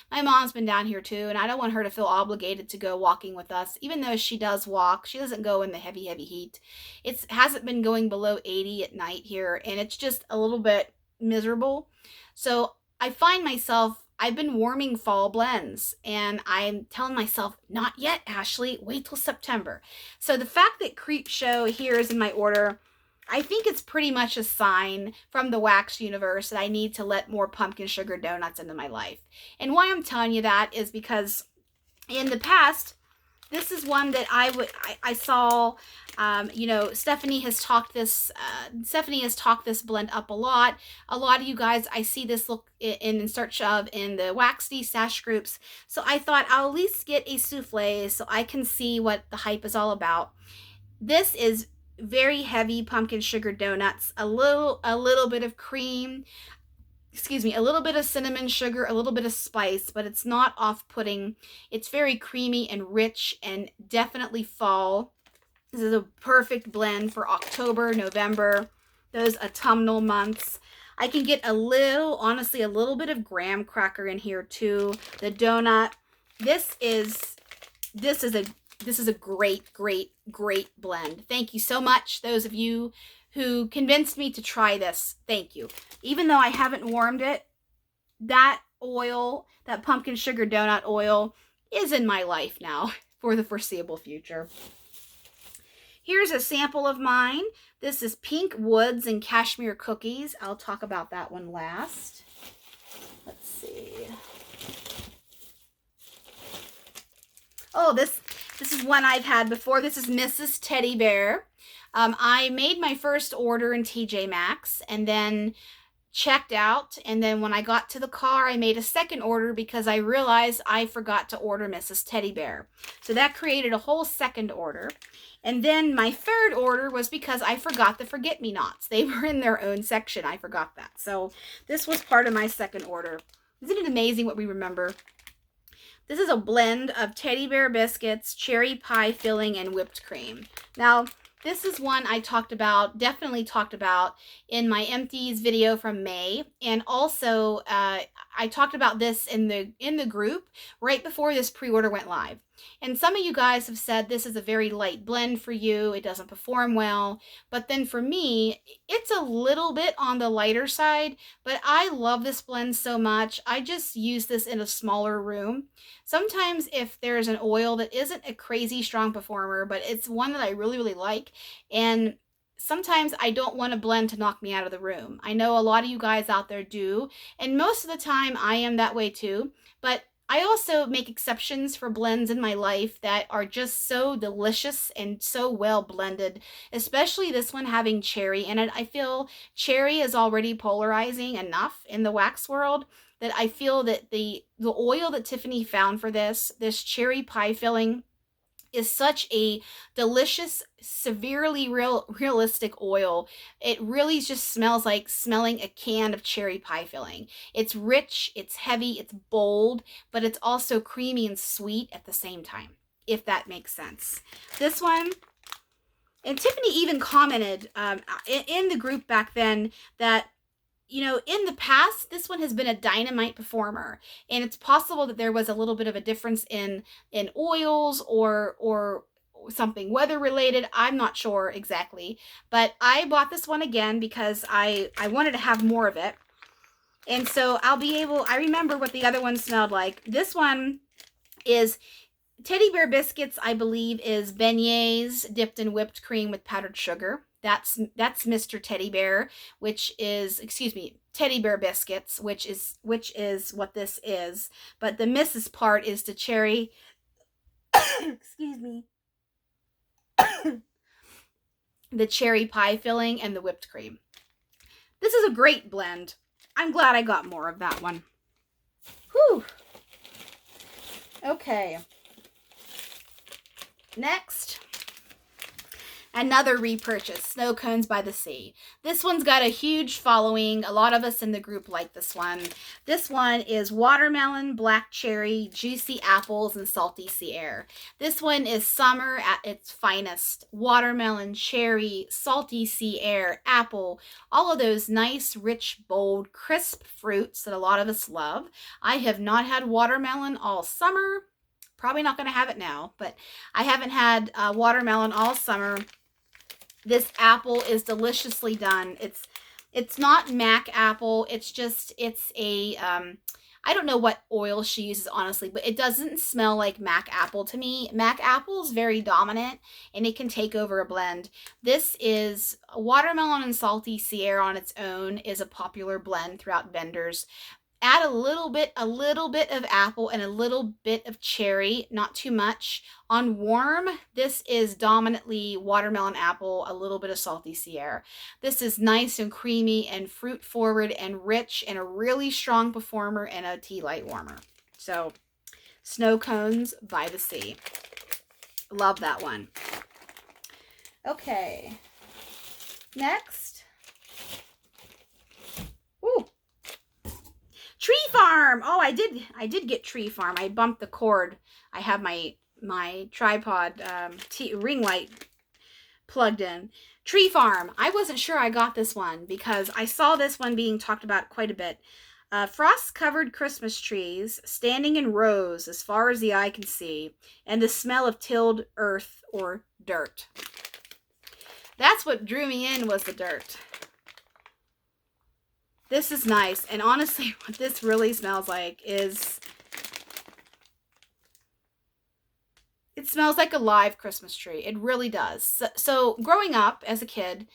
my mom's been down here too, and I don't want her to feel obligated to go walking with us. Even though she does walk, she doesn't go in the heavy, heavy heat. It hasn't been going below 80 at night here, and it's just a little bit miserable. So I find myself, I've been warming fall blends, and I'm telling myself, not yet, Ashley, wait till September. So the fact that Creep Show here is in my order, I think it's pretty much a sign from the wax universe that I need to let more pumpkin sugar donuts into my life. And why I'm telling you that is because in the past, this is one that I saw, Stephanie has talked this blend up a lot. A lot of you guys, I see this look in search of in the Waxy stash groups. So I thought I'll at least get a souffle so I can see what the hype is all about. This is very heavy pumpkin sugar donuts, a little bit of cream, excuse me, a little bit of cinnamon sugar, a little bit of spice, but it's not off-putting. It's very creamy and rich and definitely fall. This is a perfect blend for October, November, those autumnal months. I can get a little, honestly, a little bit of graham cracker in here too. The donut. This is a great, great, great blend. Thank you so much, those of you who convinced me to try this. Thank you. Even though I haven't warmed it, that oil, that pumpkin sugar donut oil, is in my life now for the foreseeable future. Here's a sample of mine. This is Pink Woods and Cashmere Cookies. I'll talk about that one last. Let's see. Oh, this is one I've had before. This is Mrs. Teddy Bear. I made my first order in TJ Maxx and then checked out, and then when I got to the car, I made a second order because I realized I forgot to order Mrs. Teddy Bear. So that created a whole second order. And then my third order was because I forgot the forget-me-nots. They were in their own section. I forgot that. So this was part of my second order. Isn't it amazing what we remember? This is a blend of teddy bear biscuits, cherry pie filling, and whipped cream. Now, this is one I definitely talked about in my empties video from May. And also, I talked about this in the group right before this pre-order went live. And some of you guys have said this is a very light blend for you. It doesn't perform well. But then for me, it's a little bit on the lighter side. But I love this blend so much. I just use this in a smaller room. Sometimes if there's an oil that isn't a crazy strong performer, but it's one that I really, really like, and sometimes I don't want a blend to knock me out of the room. I know a lot of you guys out there do, and most of the time I am that way too, but I also make exceptions for blends in my life that are just so delicious and so well blended, especially this one having cherry in it. I feel cherry is already polarizing enough in the wax world that I feel that the oil that Tiffany found for this cherry pie filling is such a delicious, severely realistic oil. It really just smells like smelling a can of cherry pie filling. It's rich, it's heavy, it's bold, but it's also creamy and sweet at the same time, if that makes sense. This one, and Tiffany even commented in the group back then that, you know, in the past, this one has been a dynamite performer, and it's possible that there was a little bit of a difference in oils or something weather related. I'm not sure exactly, but I bought this one again because I wanted to have more of it. And so I remember what the other one smelled like. This one is Teddy Bear Biscuits, I believe, is beignets dipped in whipped cream with powdered sugar. That's Mr. Teddy Bear, which is, excuse me, Teddy Bear Biscuits, which is what this is. But the Mrs. part is the cherry, excuse me, the cherry pie filling and the whipped cream. This is a great blend. I'm glad I got more of that one. Whew. Okay. Next, another repurchase, Snow Cones by the Sea. This one's got a huge following. A lot of us in the group like this one. This one is watermelon, black cherry, juicy apples, and salty sea air. This one is summer at its finest. Watermelon, cherry, salty sea air, apple, all of those nice, rich, bold, crisp fruits that a lot of us love. I have not had watermelon all summer. Probably not going to have it now, but I haven't had watermelon all summer. This apple is deliciously done. It's not Mac apple. It's a, I don't know what oil she uses, honestly, but it doesn't smell like Mac apple to me. Mac apple is very dominant, and it can take over a blend. This is watermelon and salty sea air on its own is a popular blend throughout vendors. Add a little bit of apple and a little bit of cherry, not too much. On warm, this is dominantly watermelon apple, a little bit of salty sea air. This is nice and creamy and fruit forward and rich and a really strong performer and a tea light warmer. So, Snow Cones by the Sea. Love that one. Okay. Next. Ooh. Tree Farm. Oh, I did get Tree Farm. I bumped the cord. I have my tripod ring light plugged in. Tree Farm. I wasn't sure I got this one because I saw this one being talked about quite a bit. Frost-covered Christmas trees standing in rows as far as the eye can see, and the smell of tilled earth or dirt. That's what drew me in, was the dirt. This is nice, and honestly, what this really smells like is, it smells like a live Christmas tree. It really does. So growing up as a kid,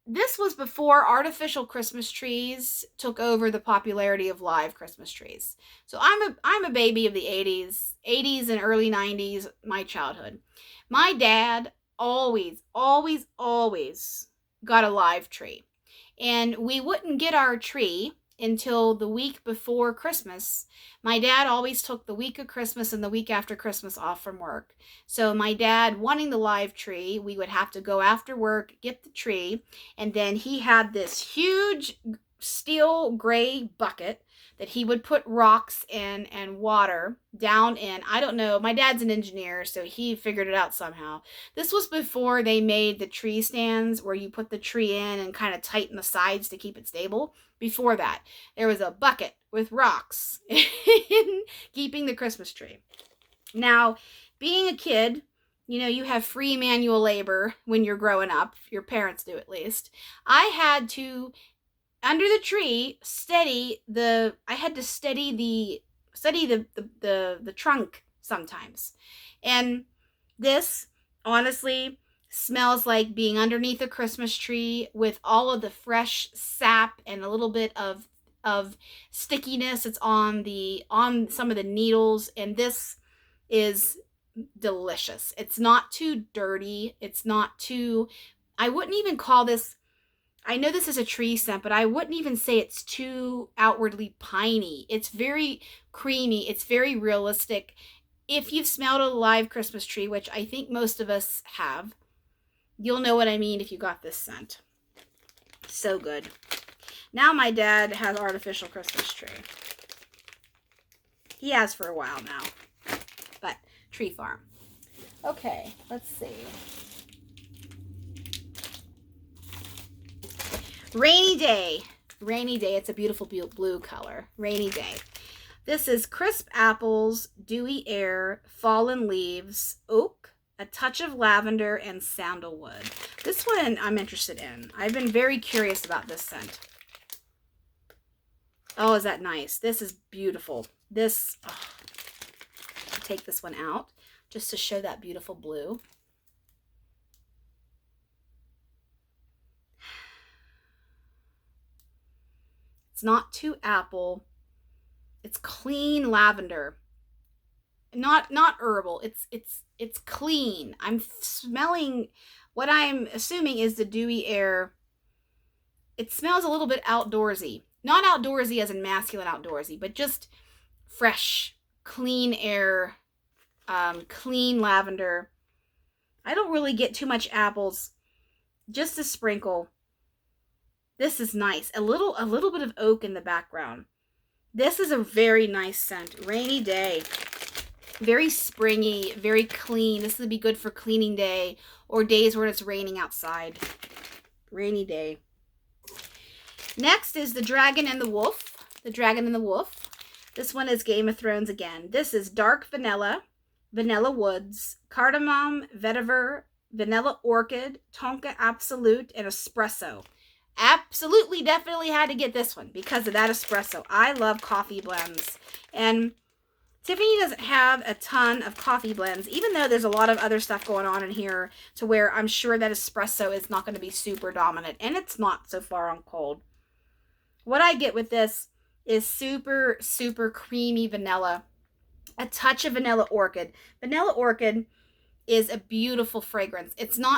this was before artificial Christmas trees took over the popularity of live Christmas trees. So I'm a baby of the 80s and early 90s, my childhood. My dad always got a live tree. And we wouldn't get our tree until the week before Christmas. My dad always took the week of Christmas and the week after Christmas off from work. So my dad, wanting the live tree, we would have to go after work, get the tree, and then he had this huge steel gray bucket that he would put rocks in and water down in. I don't know. My dad's an engineer, so he figured it out somehow. This was before they made the tree stands where you put the tree in and kind of tighten the sides to keep it stable. Before that, there was a bucket with rocks in keeping the Christmas tree. Now, being a kid, you know, you have free manual labor when you're growing up. Your parents do, at least. I had to, under the tree, steady the trunk sometimes. And this honestly smells like being underneath a Christmas tree with all of the fresh sap and a little bit of stickiness. It's on some of the needles, and this is delicious. It's not too dirty. It's not too, I wouldn't even call this, I know this is a tree scent, but I wouldn't even say it's too outwardly piney. It's very creamy. It's very realistic. If you've smelled a live Christmas tree, which I think most of us have, you'll know what I mean if you got this scent. So good. Now my dad has artificial Christmas tree. He has for a while now. But Tree Farm. Okay, let's see. Rainy Day. Rainy Day. It's a beautiful blue color. Rainy Day. This is crisp apples, dewy air, fallen leaves, oak, a touch of lavender, and sandalwood. This one I'm interested in. I've been very curious about this scent. Oh, is that nice? This is beautiful. This, oh, I'll take this one out just to show that beautiful blue. It's not too apple. It's clean lavender. Not herbal. It's clean. I'm smelling what I'm assuming is the dewy air. It smells a little bit outdoorsy. Not outdoorsy as in masculine outdoorsy, but just fresh, clean air, clean lavender. I don't really get too much apples. Just a sprinkle. This is nice. A little bit of oak in the background. This is a very nice scent. Rainy Day. Very springy, very clean. This would be good for cleaning day or days when it's raining outside. Rainy Day. Next is the Dragon and the Wolf. The Dragon and the Wolf. This one is Game of Thrones again. This is dark vanilla, vanilla woods, cardamom, vetiver, vanilla orchid, tonka absolute, and espresso. Absolutely, definitely had to get this one because of that espresso. I love coffee blends. And Tiffany doesn't have a ton of coffee blends, even though there's a lot of other stuff going on in here to where I'm sure that espresso is not going to be super dominant. And it's not so far on cold. What I get with this is super, super creamy vanilla. A touch of vanilla orchid. Vanilla orchid is a beautiful fragrance.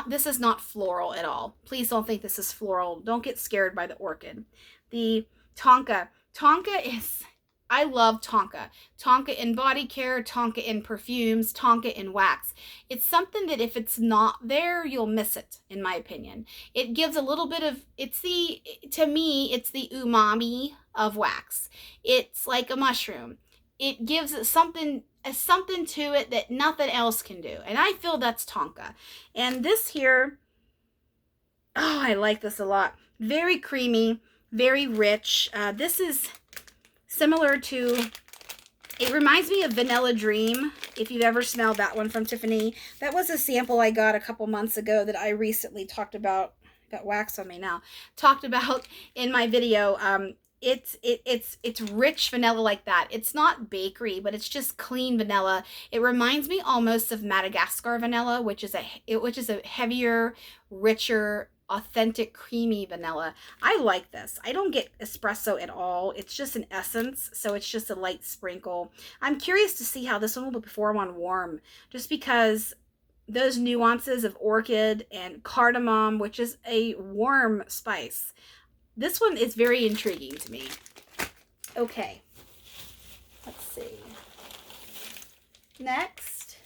This is not floral at all. Please don't think this is floral. Don't get scared by the orchid. The tonka. Tonka is, I love tonka. Tonka in body care, tonka in perfumes, tonka in wax. It's something that if it's not there, you'll miss it, in my opinion. It gives a little bit of, to me, it's the umami of wax. It's like a mushroom. It gives it something to it that nothing else can do. And I feel that's tonka. And this here, oh, I like this a lot. Very creamy, very rich. This is similar to, it reminds me of Vanilla Dream, if you've ever smelled that one from Tiffany. That was a sample I got a couple months ago that I recently talked about. Got wax on me now. Talked about in my video. It's rich vanilla like that. It's not bakery, but it's just clean vanilla. It reminds me almost of Madagascar vanilla, which is a heavier, richer, authentic, creamy vanilla. I like this. I don't get espresso at all. It's just an essence, so it's just a light sprinkle. I'm curious to see how this one will perform on warm, just because those nuances of orchid and cardamom, which is a warm spice. This one is very intriguing to me. Okay, let's see. Next,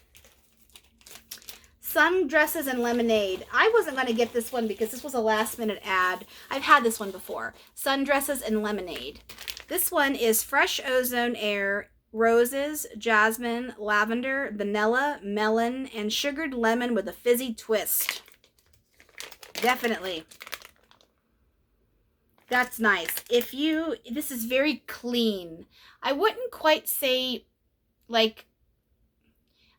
Sundresses and Lemonade. I wasn't going to get this one because this was a last minute ad. I've had this one before. Sundresses and Lemonade. This one is fresh ozone air, roses, jasmine, lavender, vanilla, melon, and sugared lemon with a fizzy twist. Definitely. That's nice. This is very clean. I wouldn't quite say like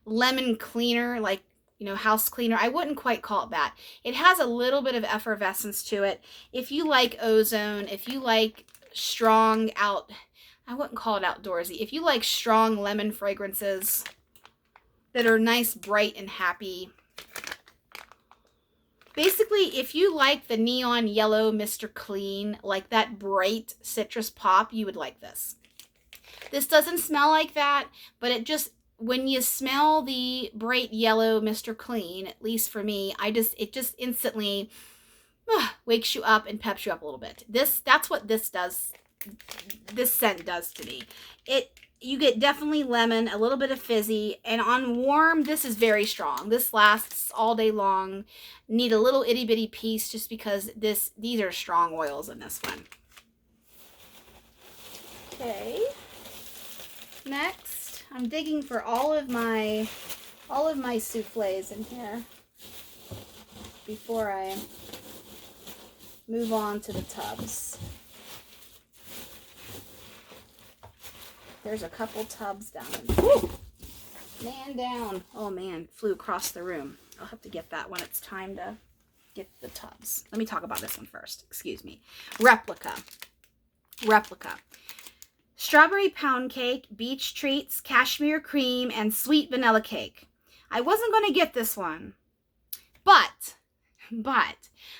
lemon cleaner, like, you know, house cleaner. I wouldn't quite call it that. It has a little bit of effervescence to it. If you like ozone, if you like strong I wouldn't call it outdoorsy. If you like strong lemon fragrances that are nice, bright, and happy. Basically, if you like the neon yellow Mr. Clean, like that bright citrus pop, you would like this. This doesn't smell like that, but it just, when you smell the bright yellow Mr. Clean, at least for me, it just instantly wakes you up and peps you up a little bit. That's what this does. This scent does to me. You get definitely lemon, a little bit of fizzy, and on warm, this is very strong. This lasts all day long. Need a little itty bitty piece just because these are strong oils in this one. Okay. Next, I'm digging for all of my souffles in here before I move on to the tubs. There's a couple tubs down. Woo! Man down. Oh man, flew across the room. I'll have to get that when it's time to get the tubs. Let me talk about this one first. Excuse me. Replica. Strawberry pound cake, beach treats, cashmere cream, and sweet vanilla cake. I wasn't going to get this one, but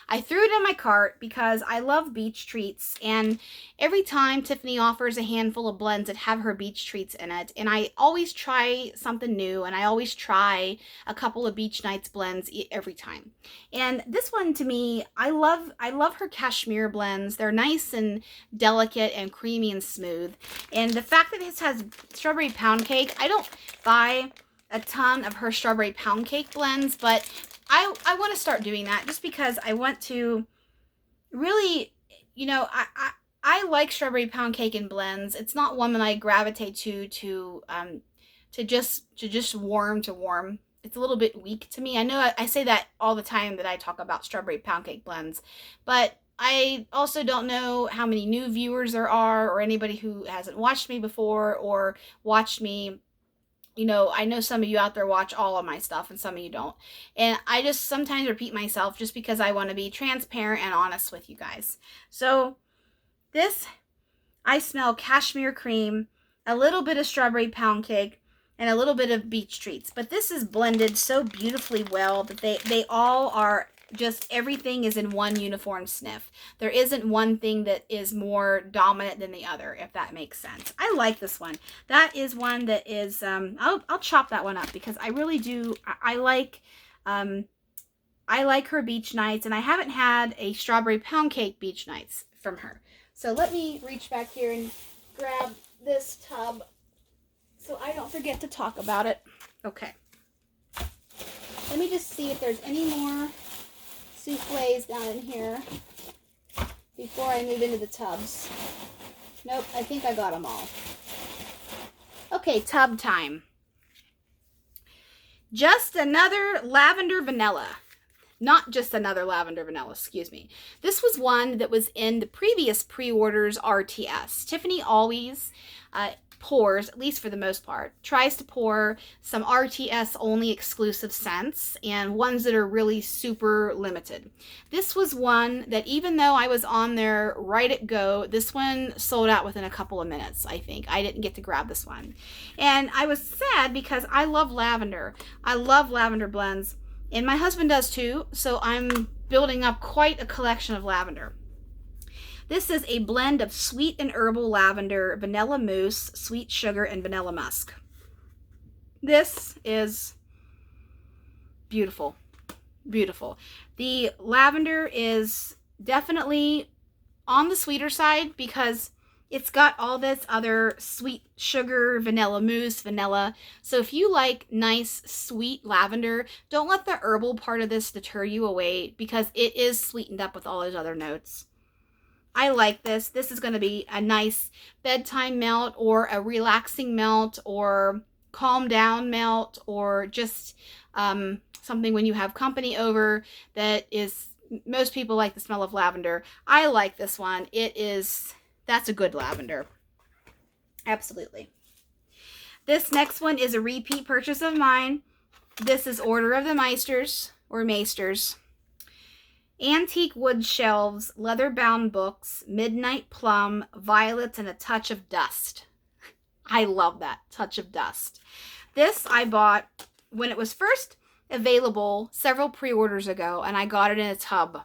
I threw it in my cart because I love beach treats, and every time Tiffany offers a handful of blends that have her beach treats in it, and I always try something new, and I always try a couple of beach nights blends every time. And this one, to me, I love her cashmere blends. They're nice and delicate and creamy and smooth. And the fact that this has strawberry pound cake, I don't buy a ton of her strawberry pound cake blends, but I want to start doing that just because I want to really, you know, I like strawberry pound cake in blends. It's not one that I gravitate to just warm to warm. It's a little bit weak to me. I know I say that all the time that I talk about strawberry pound cake blends, but I also don't know how many new viewers there are, or anybody who hasn't watched me before or watched me. You know, I know some of you out there watch all of my stuff and some of you don't. And I just sometimes repeat myself just because I want to be transparent and honest with you guys. So this, I smell cashmere cream, a little bit of strawberry pound cake, and a little bit of beach treats. But this is blended so beautifully well that they all are just, everything is in one uniform sniff. There isn't one thing that is more dominant than the other, if that makes sense. I like this one. That is one that is, I'll chop that one up because I really do, I like her beach nights, and I haven't had a strawberry pound cake beach nights from her. So let me reach back here and grab this tub so I don't forget to talk about it. Okay. Let me just see if there's any more souffles down in here before I move into the tubs. Nope, I think I got them all. Okay, tub time. Just another lavender vanilla. Not just another lavender vanilla, excuse me. This was one that was in the previous pre-orders RTS. Tiffany always pours, at least for the most part, tries to pour some RTS only exclusive scents and ones that are really super limited. This was one that, even though I was on there right at go, this one sold out within a couple of minutes, I think. I didn't get to grab this one. And I was sad because I love lavender. I love lavender blends. And my husband does too, so I'm building up quite a collection of lavender. This is a blend of sweet and herbal lavender, vanilla mousse, sweet sugar, and vanilla musk. This is beautiful, beautiful. The lavender is definitely on the sweeter side because it's got all this other sweet sugar, vanilla mousse, vanilla. So if you like nice, sweet lavender, don't let the herbal part of this deter you away because it is sweetened up with all those other notes. I like this. This is going to be a nice bedtime melt or a relaxing melt or calm down melt or just something when you have company over that is, most people like the smell of lavender. I like this one. That's a good lavender. Absolutely. This next one is a repeat purchase of mine. This is Order of the Meisters or Maesters. Antique wood shelves, leather-bound books, midnight plum, violets, and a touch of dust. I love that, touch of dust. This I bought when it was first available several pre-orders ago, and I got it in a tub.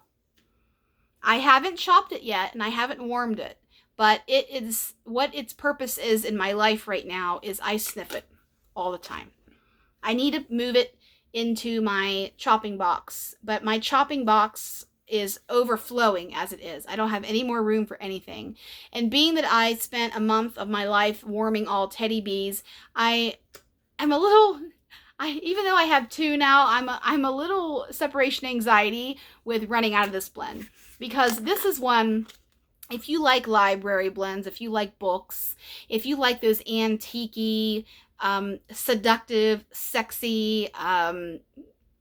I haven't chopped it yet, and I haven't warmed it, but it is what its purpose is in my life right now is I sniff it all the time. I need to move it into my chopping box, but my chopping box is overflowing as it is. I don't have any more room for anything. And being that I spent a month of my life warming all teddy bees, I'm a little, even though I have two now, I'm a little separation anxiety with running out of this blend because this is one. If you like library blends, if you like books, if you like those antique-y, seductive, sexy,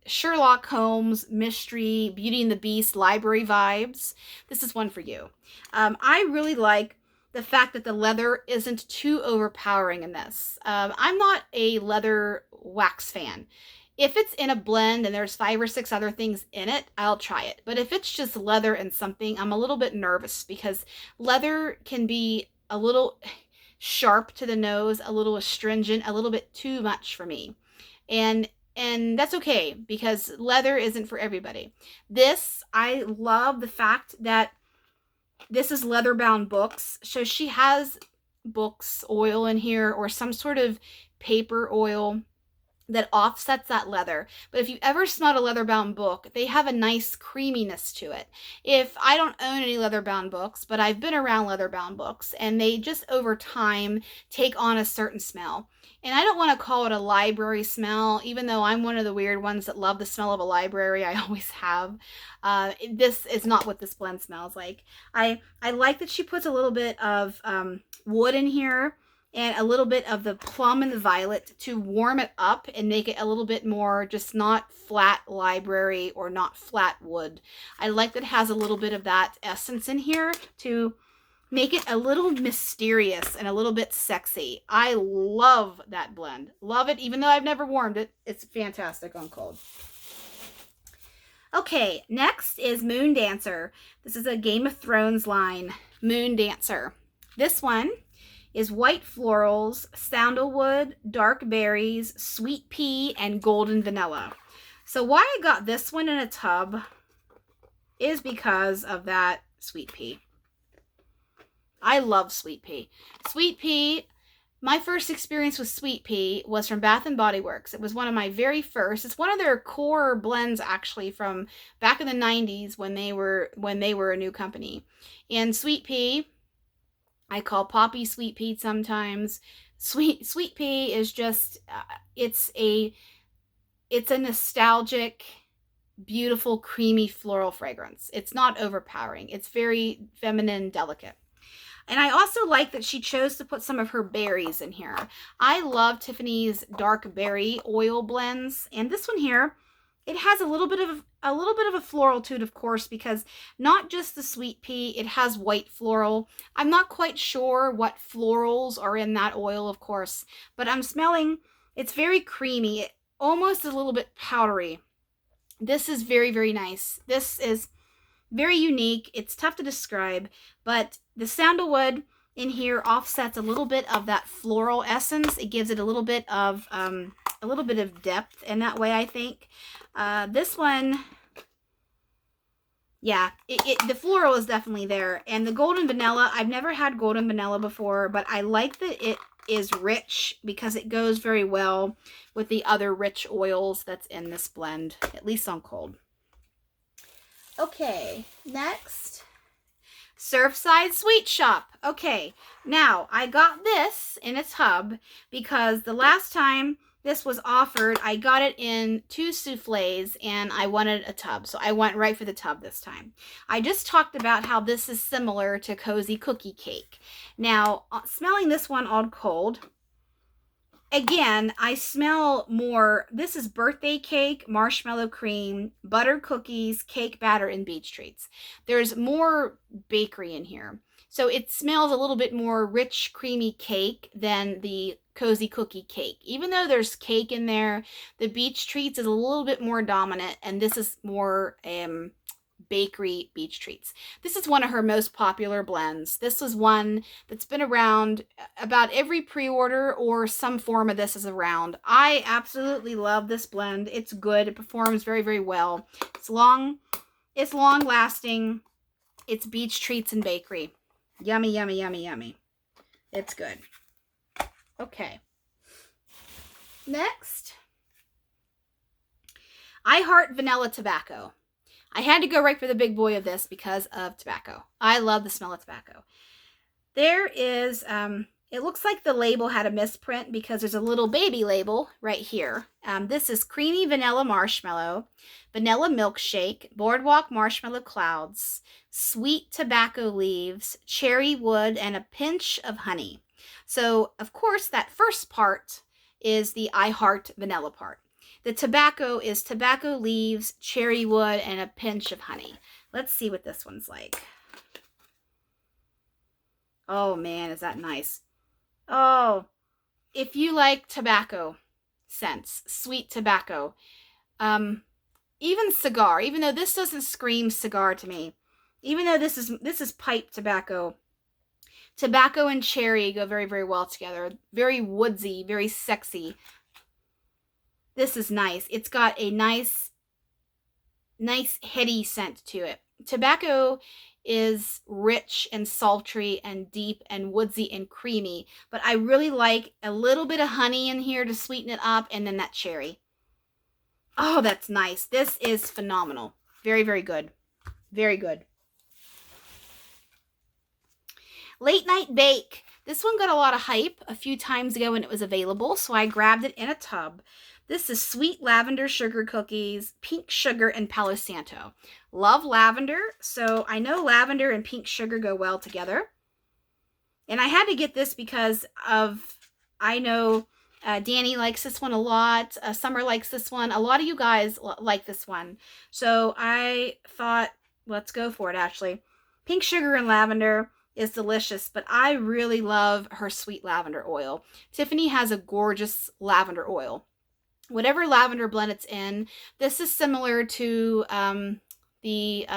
Sherlock Holmes, mystery, Beauty and the Beast, library vibes, this is one for you. I really like the fact that the leather isn't too overpowering in this. I'm not a leather wax fan. If it's in a blend and there's 5 or 6 other things in it, I'll try it. But if it's just leather and something, I'm a little bit nervous because leather can be a little sharp to the nose, a little astringent, a little bit too much for me. And that's okay because leather isn't for everybody. This, I love the fact that this is leather-bound books. So she has books oil in here or some sort of paper oil that offsets that leather. But if you ever smelled a leather-bound book, they have a nice creaminess to it. If I don't own any leather-bound books, but I've been around leather-bound books, and they just over time take on a certain smell. And I don't want to call it a library smell, even though I'm one of the weird ones that love the smell of a library. I always have. This is not what this blend smells like. I like that she puts a little bit of wood in here and a little bit of the plum and the violet to warm it up and make it a little bit more just not flat library or not flat wood. I like that it has a little bit of that essence in here to make it a little mysterious and a little bit sexy. I love that blend. Love it, even though I've never warmed it. It's fantastic on cold. Okay, next is Moon Dancer. This is a Game of Thrones line, Moon Dancer. This one is white florals, sandalwood, dark berries, sweet pea, and golden vanilla. So why I got this one in a tub is because of that sweet pea. I love sweet pea. Sweet pea, my first experience with sweet pea was from Bath & Body Works. It was one of my very first. It's one of their core blends actually from back in the 90s when they were a new company. And sweet pea, I call poppy sweet pea sometimes. Sweet pea is just, it's a nostalgic, beautiful, creamy floral fragrance. It's not overpowering. It's very feminine, delicate. And I also like that she chose to put some of her berries in here. I love Tiffany's dark berry oil blends, and this one here, it has a little bit of a floral to it, of course, because not just the sweet pea, it has white floral. I'm not quite sure what florals are in that oil, of course, but I'm smelling, it's very creamy, almost a little bit powdery. This is very, very nice. This is very unique. It's tough to describe, but the sandalwood in here offsets a little bit of that floral essence. It gives it a little bit of depth in that way, I think. This one, yeah, the floral is definitely there. And the golden vanilla, I've never had golden vanilla before, but I like that it is rich because it goes very well with the other rich oils that's in this blend, at least on cold. Okay, next, Surfside Sweet Shop. Okay, now I got this in a tub because the last time this was offered, I got it in 2 souffles and I wanted a tub, so I went right for the tub this time. I just talked about how this is similar to Cozy Cookie Cake. Now, smelling this one on cold, again, I smell more, this is birthday cake, marshmallow cream, butter cookies, cake batter, and beach treats. There's more bakery in here. So it smells a little bit more rich, creamy cake than the Cozy Cookie Cake. Even though there's cake in there, the beach treats is a little bit more dominant, and this is more bakery beach treats. This is one of her most popular blends. This is one that's been around, about every pre-order or some form of this is around. I absolutely love this blend. It's good. It performs very, very well. It's long lasting. It's beach treats and bakery. Yummy, yummy, yummy, yummy. It's good. Okay. Next, I Heart Vanilla Tobacco. I had to go right for the big boy of this because of tobacco. I love the smell of tobacco. There is, it looks like the label had a misprint because there's a little baby label right here. This is creamy vanilla marshmallow, vanilla milkshake, boardwalk marshmallow clouds, sweet tobacco leaves, cherry wood, and a pinch of honey. So, of course, that first part is the I Heart Vanilla part. The tobacco is tobacco leaves, cherry wood, and a pinch of honey. Let's see what this one's like. Oh man, is that nice. Oh, if you like tobacco scents, sweet tobacco, even cigar, even though this doesn't scream cigar to me, even though this is pipe tobacco, tobacco and cherry go very, very well together. Very woodsy, very sexy. This is nice. It's got a nice heady scent to it. Tobacco is rich and sultry and deep and woodsy and creamy, but I really like a little bit of honey in here to sweeten it up, and then that cherry. Oh, that's nice. This is phenomenal. Very, very good. Very good. Late Night Bake. This one got a lot of hype a few times ago when it was available, so I grabbed it in a tub. This is sweet lavender sugar cookies, pink sugar, and Palo Santo. Love lavender, so I know lavender and pink sugar go well together. And I had to get this because I know Danny likes this one a lot. Summer likes this one. A lot of you guys like this one. So I thought, let's go for it, actually. Pink sugar and lavender is delicious, but I really love her sweet lavender oil. Tiffany has a gorgeous lavender oil. Whatever lavender blend it's in, this is similar to the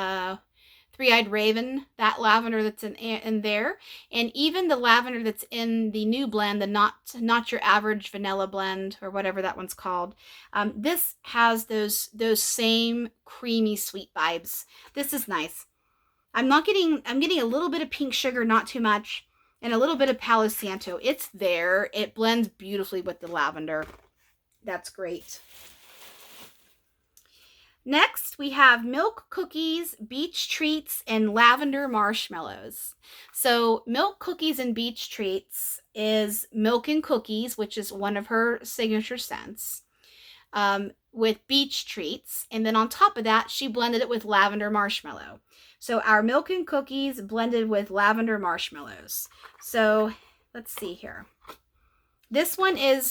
Three-Eyed Raven, that lavender that's in there, and even the lavender that's in the new blend, the not your average vanilla blend, or whatever that one's called. This has those same creamy sweet vibes. This is nice. I'm getting a little bit of pink sugar, not too much, and a little bit of Palo Santo. It's there. It blends beautifully with the lavender. That's great. Next, we have milk cookies, beach treats, and lavender marshmallows. So milk cookies and beach treats is milk and cookies, which is one of her signature scents. with beach treats, and then on top of that, she blended it with lavender marshmallow. So our milk and cookies blended with lavender marshmallows. So let's see here. This one is,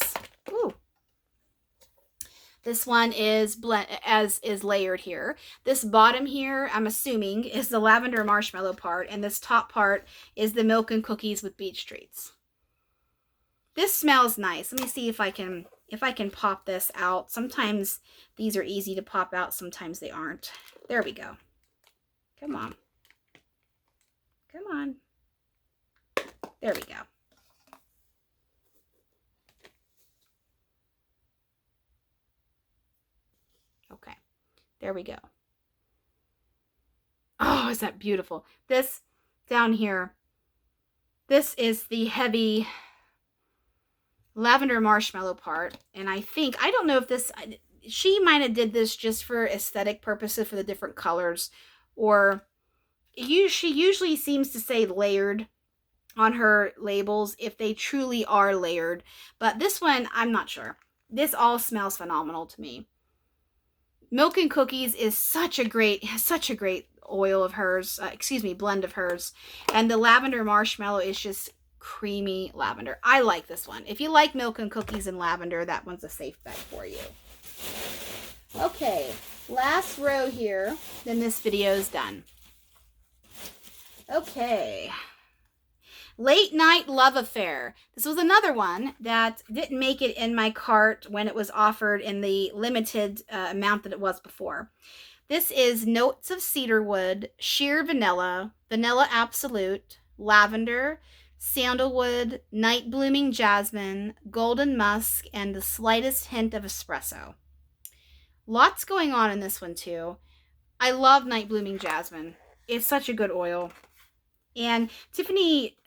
ooh, this one is is layered here. This bottom here, I'm assuming, is the lavender marshmallow part, and this top part is the milk and cookies with beach treats. This smells nice. Let me see if I can pop this out. Sometimes these are easy to pop out, sometimes they aren't. There we go. Come on. Come on. There we go. Okay. There we go. Oh, is that beautiful? This down here, this is the heavy lavender marshmallow part, and I don't know if this, she might have did this just for aesthetic purposes for the different colors, or she usually seems to say layered on her labels if they truly are layered, but this one, I'm not sure. This all smells phenomenal to me. Milk and Cookies is such a great oil of hers, blend of hers, and the lavender marshmallow is just creamy lavender. I like this one. If you like Milk and Cookies and lavender, that one's a safe bet for you. Okay, last row here, then this video is done. Okay. Late Night Love Affair. This was another one that didn't make it in my cart when it was offered in the limited amount that it was before. This is Notes of Cedarwood, Sheer Vanilla, Vanilla Absolute, Lavender, Sandalwood, Night Blooming Jasmine, Golden Musk, and the slightest hint of espresso. Lots going on in this one too. I love Night Blooming Jasmine. It's such a good oil. And Tiffany,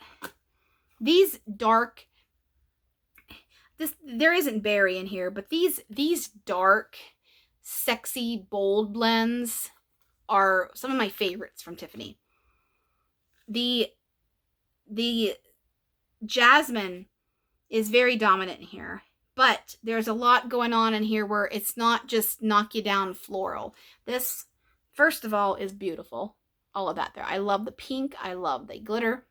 these dark, there isn't berry in here, but these dark, sexy, bold blends are some of my favorites from Tiffany. The jasmine is very dominant in here, but there's a lot going on in here where it's not just knock you down floral. This, first of all, is beautiful. All of that there. I love the pink. I love the glitter.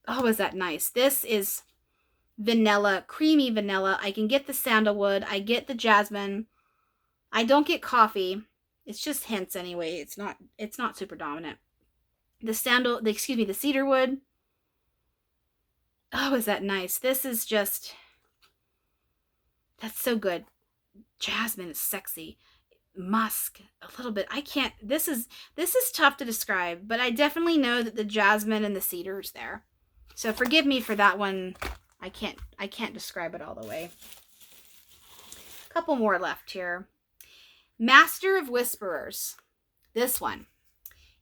Oh, is that nice? This is vanilla, creamy vanilla. I can get the sandalwood. I get the jasmine. I don't get coffee. It's just hints anyway. It's not super dominant. The cedarwood. Oh, is that nice? This is just, that's so good. Jasmine is sexy. Musk, a little bit. This is tough to describe, but I definitely know that the jasmine and the cedar is there. So forgive me for that one. I can't describe it all the way. A couple more left here. Master of Whisperers. This one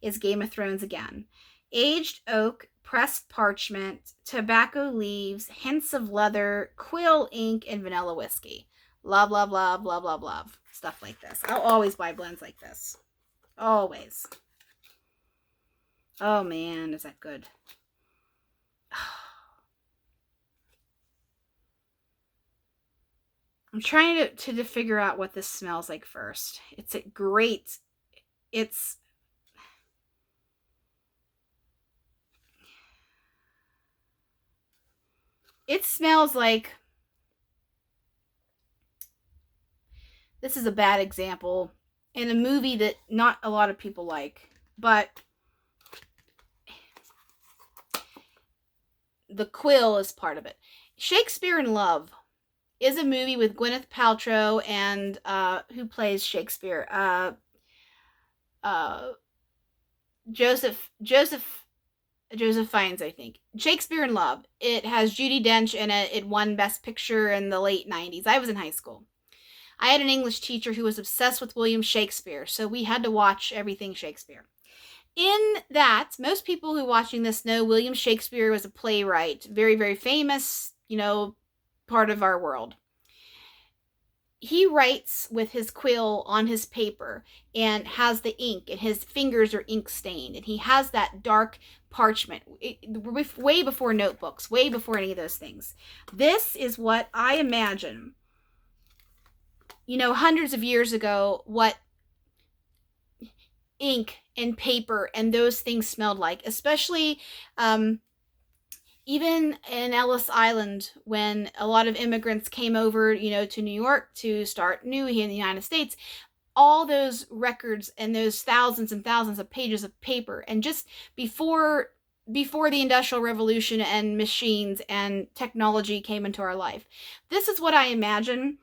is Game of Thrones again. Aged oak, pressed parchment, tobacco leaves, hints of leather, quill ink, and vanilla whiskey. Love, love, love, love, love, love. Stuff like this. I'll always buy blends like this. Always. Oh man, is that good. I'm trying to figure out what this smells like first. It's a great, it smells like, this is a bad example in a movie that not a lot of people like, but the quill is part of it. Shakespeare in Love is a movie with Gwyneth Paltrow and who plays Shakespeare? Joseph Fiennes, I think. Shakespeare in Love. It has Judi Dench in it. It won Best Picture in the late 90s. I was in high school. I had an English teacher who was obsessed with William Shakespeare, so we had to watch everything Shakespeare. In that, most people who are watching this know William Shakespeare was a playwright, very, very famous, part of our world. He writes with his quill on his paper and has the ink, and his fingers are ink stained, and he has that dark parchment, way before notebooks, way before any of those things. This is what I imagine you know, hundreds of years ago, what ink and paper and those things smelled like, especially even in Ellis Island, when a lot of immigrants came over, you know, to New York to start new here in the United States, all those records and those thousands and thousands of pages of paper, and just before the Industrial Revolution and machines and technology came into our life, this is what I imagine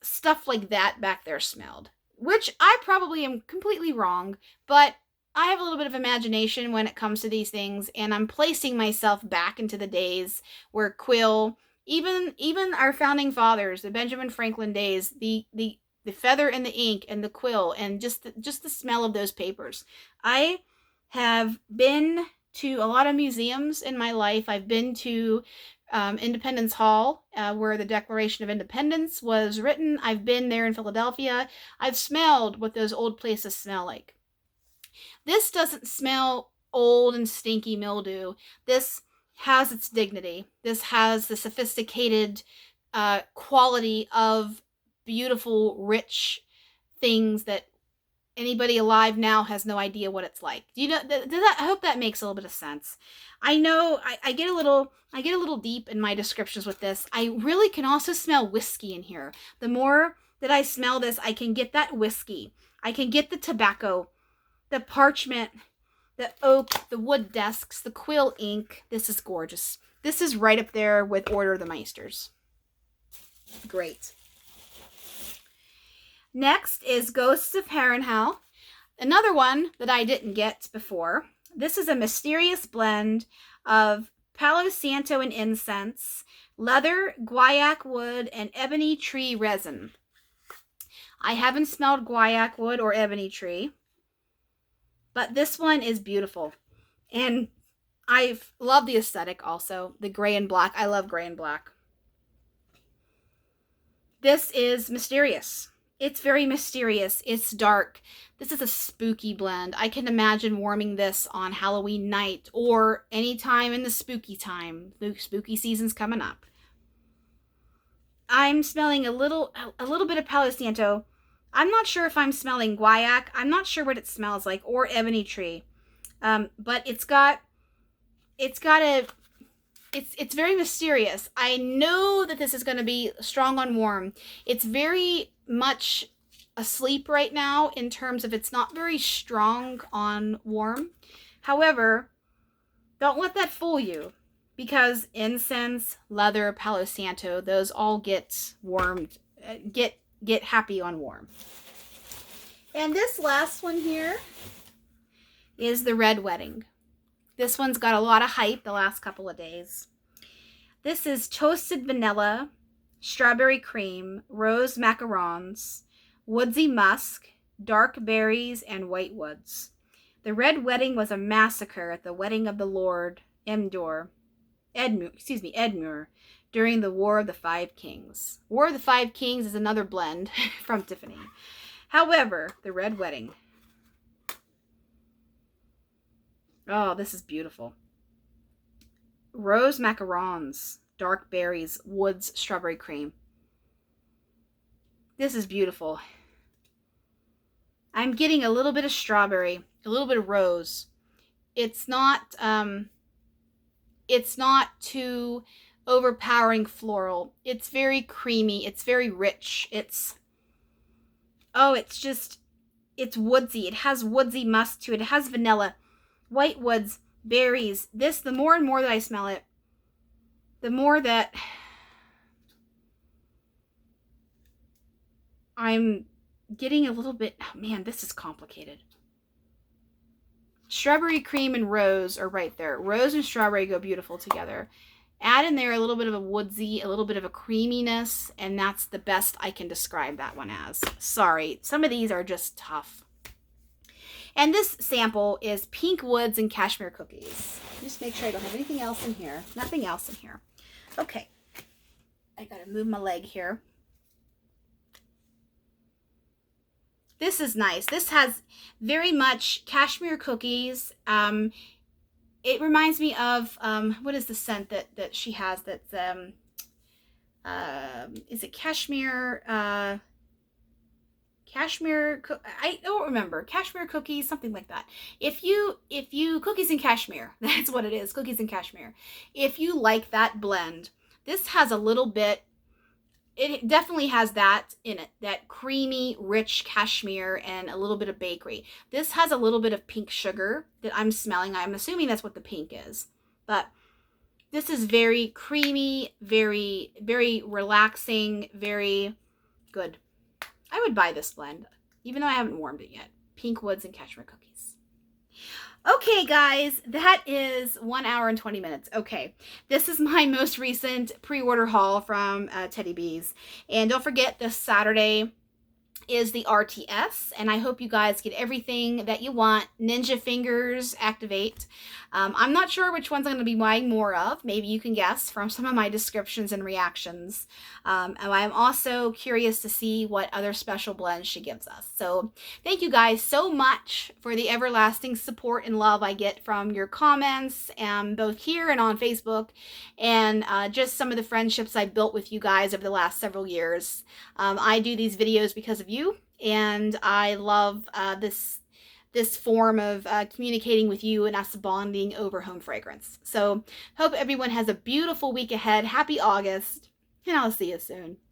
stuff like that back there smelled. Which I probably am completely wrong, but I have a little bit of imagination when it comes to these things, and I'm placing myself back into the days where quill, even our founding fathers, the Benjamin Franklin days, the feather and the ink and the quill and just the smell of those papers. I have been to a lot of museums in my life. I've been to Independence Hall, where the Declaration of Independence was written. I've been there in Philadelphia. I've smelled what those old places smell like. This doesn't smell old and stinky mildew. This has its dignity. This has the sophisticated quality of beautiful, rich things that anybody alive now has no idea what it's like. Do you know? I hope that makes a little bit of sense. I know I get a little deep in my descriptions with this. I really can also smell whiskey in here. The more that I smell this, I can get that whiskey. I can get the tobacco, the parchment, the oak, the wood desks, the quill ink. This is gorgeous. This is right up there with Order of the Meisters. Great. Next is Ghosts of Harrenhal, another one that I didn't get before. This is a mysterious blend of Palo Santo and incense, leather, guaiac wood, and ebony tree resin. I haven't smelled guaiac wood or ebony tree, but this one is beautiful. And I love the aesthetic also, the gray and black. I love gray and black. This is mysterious. It's very mysterious. It's dark. This is a spooky blend. I can imagine warming this on Halloween night or any time in the spooky time. The spooky season's coming up. I'm smelling a little bit of Palo Santo. I'm not sure if I'm smelling guaiac. I'm not sure what it smells like, or ebony tree. But it's very mysterious. I know that this is going to be strong on warm. It's very much asleep right now in terms of it's not very strong on warm. However, don't let that fool you, because incense, leather, Palo Santo, those all get warmed, get happy on warm. And this last one here is the Red Wedding. This one's got a lot of hype the last couple of days. This is toasted vanilla, strawberry cream, rose macarons, woodsy musk, dark berries, and white woods. The Red Wedding was a massacre at the wedding of the Lord Edmure, during the War of the Five Kings. War of the Five Kings is another blend from Tiffany. However, the Red Wedding. Oh, this is beautiful. Rose macarons, dark berries, woods, strawberry cream. This is beautiful. I'm getting a little bit of strawberry, a little bit of rose. It's not too overpowering floral. It's very creamy. It's very rich. It's woodsy. It has woodsy musk to it. It has vanilla, white woods, berries. This, the more and more that I smell it, the more that I'm getting a little bit, oh man, this is complicated. Strawberry cream and rose are right there. Rose and strawberry go beautiful together. Add in there a little bit of a woodsy, a little bit of a creaminess, and that's the best I can describe that one as. Sorry, some of these are just tough. And this sample is pink woods and cashmere cookies. Just make sure I don't have anything else in here. Nothing else in here. Okay. I gotta move my leg here. This is nice. This has very much cashmere cookies. It reminds me of, what is the scent that she has that's, is it cashmere? I don't remember, cashmere cookies, something like that. If you cookies and cashmere, that's what it is, cookies and cashmere. If you like that blend, this has a little bit, it definitely has that in it, that creamy, rich cashmere and a little bit of bakery. This has a little bit of pink sugar that I'm smelling. I'm assuming that's what the pink is. But this is very creamy, very, very relaxing, very good. I would buy this blend, even though I haven't warmed it yet. Pink Woods and Cashmere Cookies. Okay, guys, that is 1 hour and 20 minutes. Okay, this is my most recent pre-order haul from Teddy Bees. And don't forget, this Saturday is the RTS, and I hope you guys get everything that you want. Ninja Fingers activate. I'm not sure which ones I'm going to be buying more of. Maybe you can guess from some of my descriptions and reactions. And I'm also curious to see what other special blends she gives us. So thank you guys so much for the everlasting support and love I get from your comments, both here and on Facebook, and just some of the friendships I built with you guys over the last several years. I do these videos because of you, and I love this form of communicating with you and us bonding over home fragrance. So hope everyone has a beautiful week ahead. Happy August, and I'll see you soon.